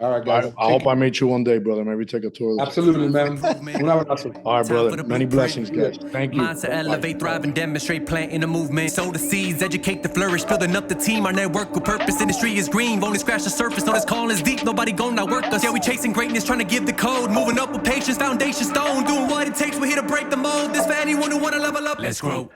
[SPEAKER 1] All right, guys.
[SPEAKER 2] I hope I meet you one day, brother. Maybe take a tour.
[SPEAKER 1] Absolutely, man. Un abrazo.
[SPEAKER 2] All right, brother. Many blessings, guys. Thank you.
[SPEAKER 3] Mindset, elevate, thrive, and demonstrate, planting a movement. Sow the seeds, educate the flourish, building up the team. Our network with purpose, industry is green. Only scratch the surface, know this call is deep. Nobody gon' outwork us. Yeah, we chasing greatness, trying to give the code. Moving up with patience, foundation stone. Doing what it takes, we're here to break the mold. This for anyone who wanna level up. Let's grow.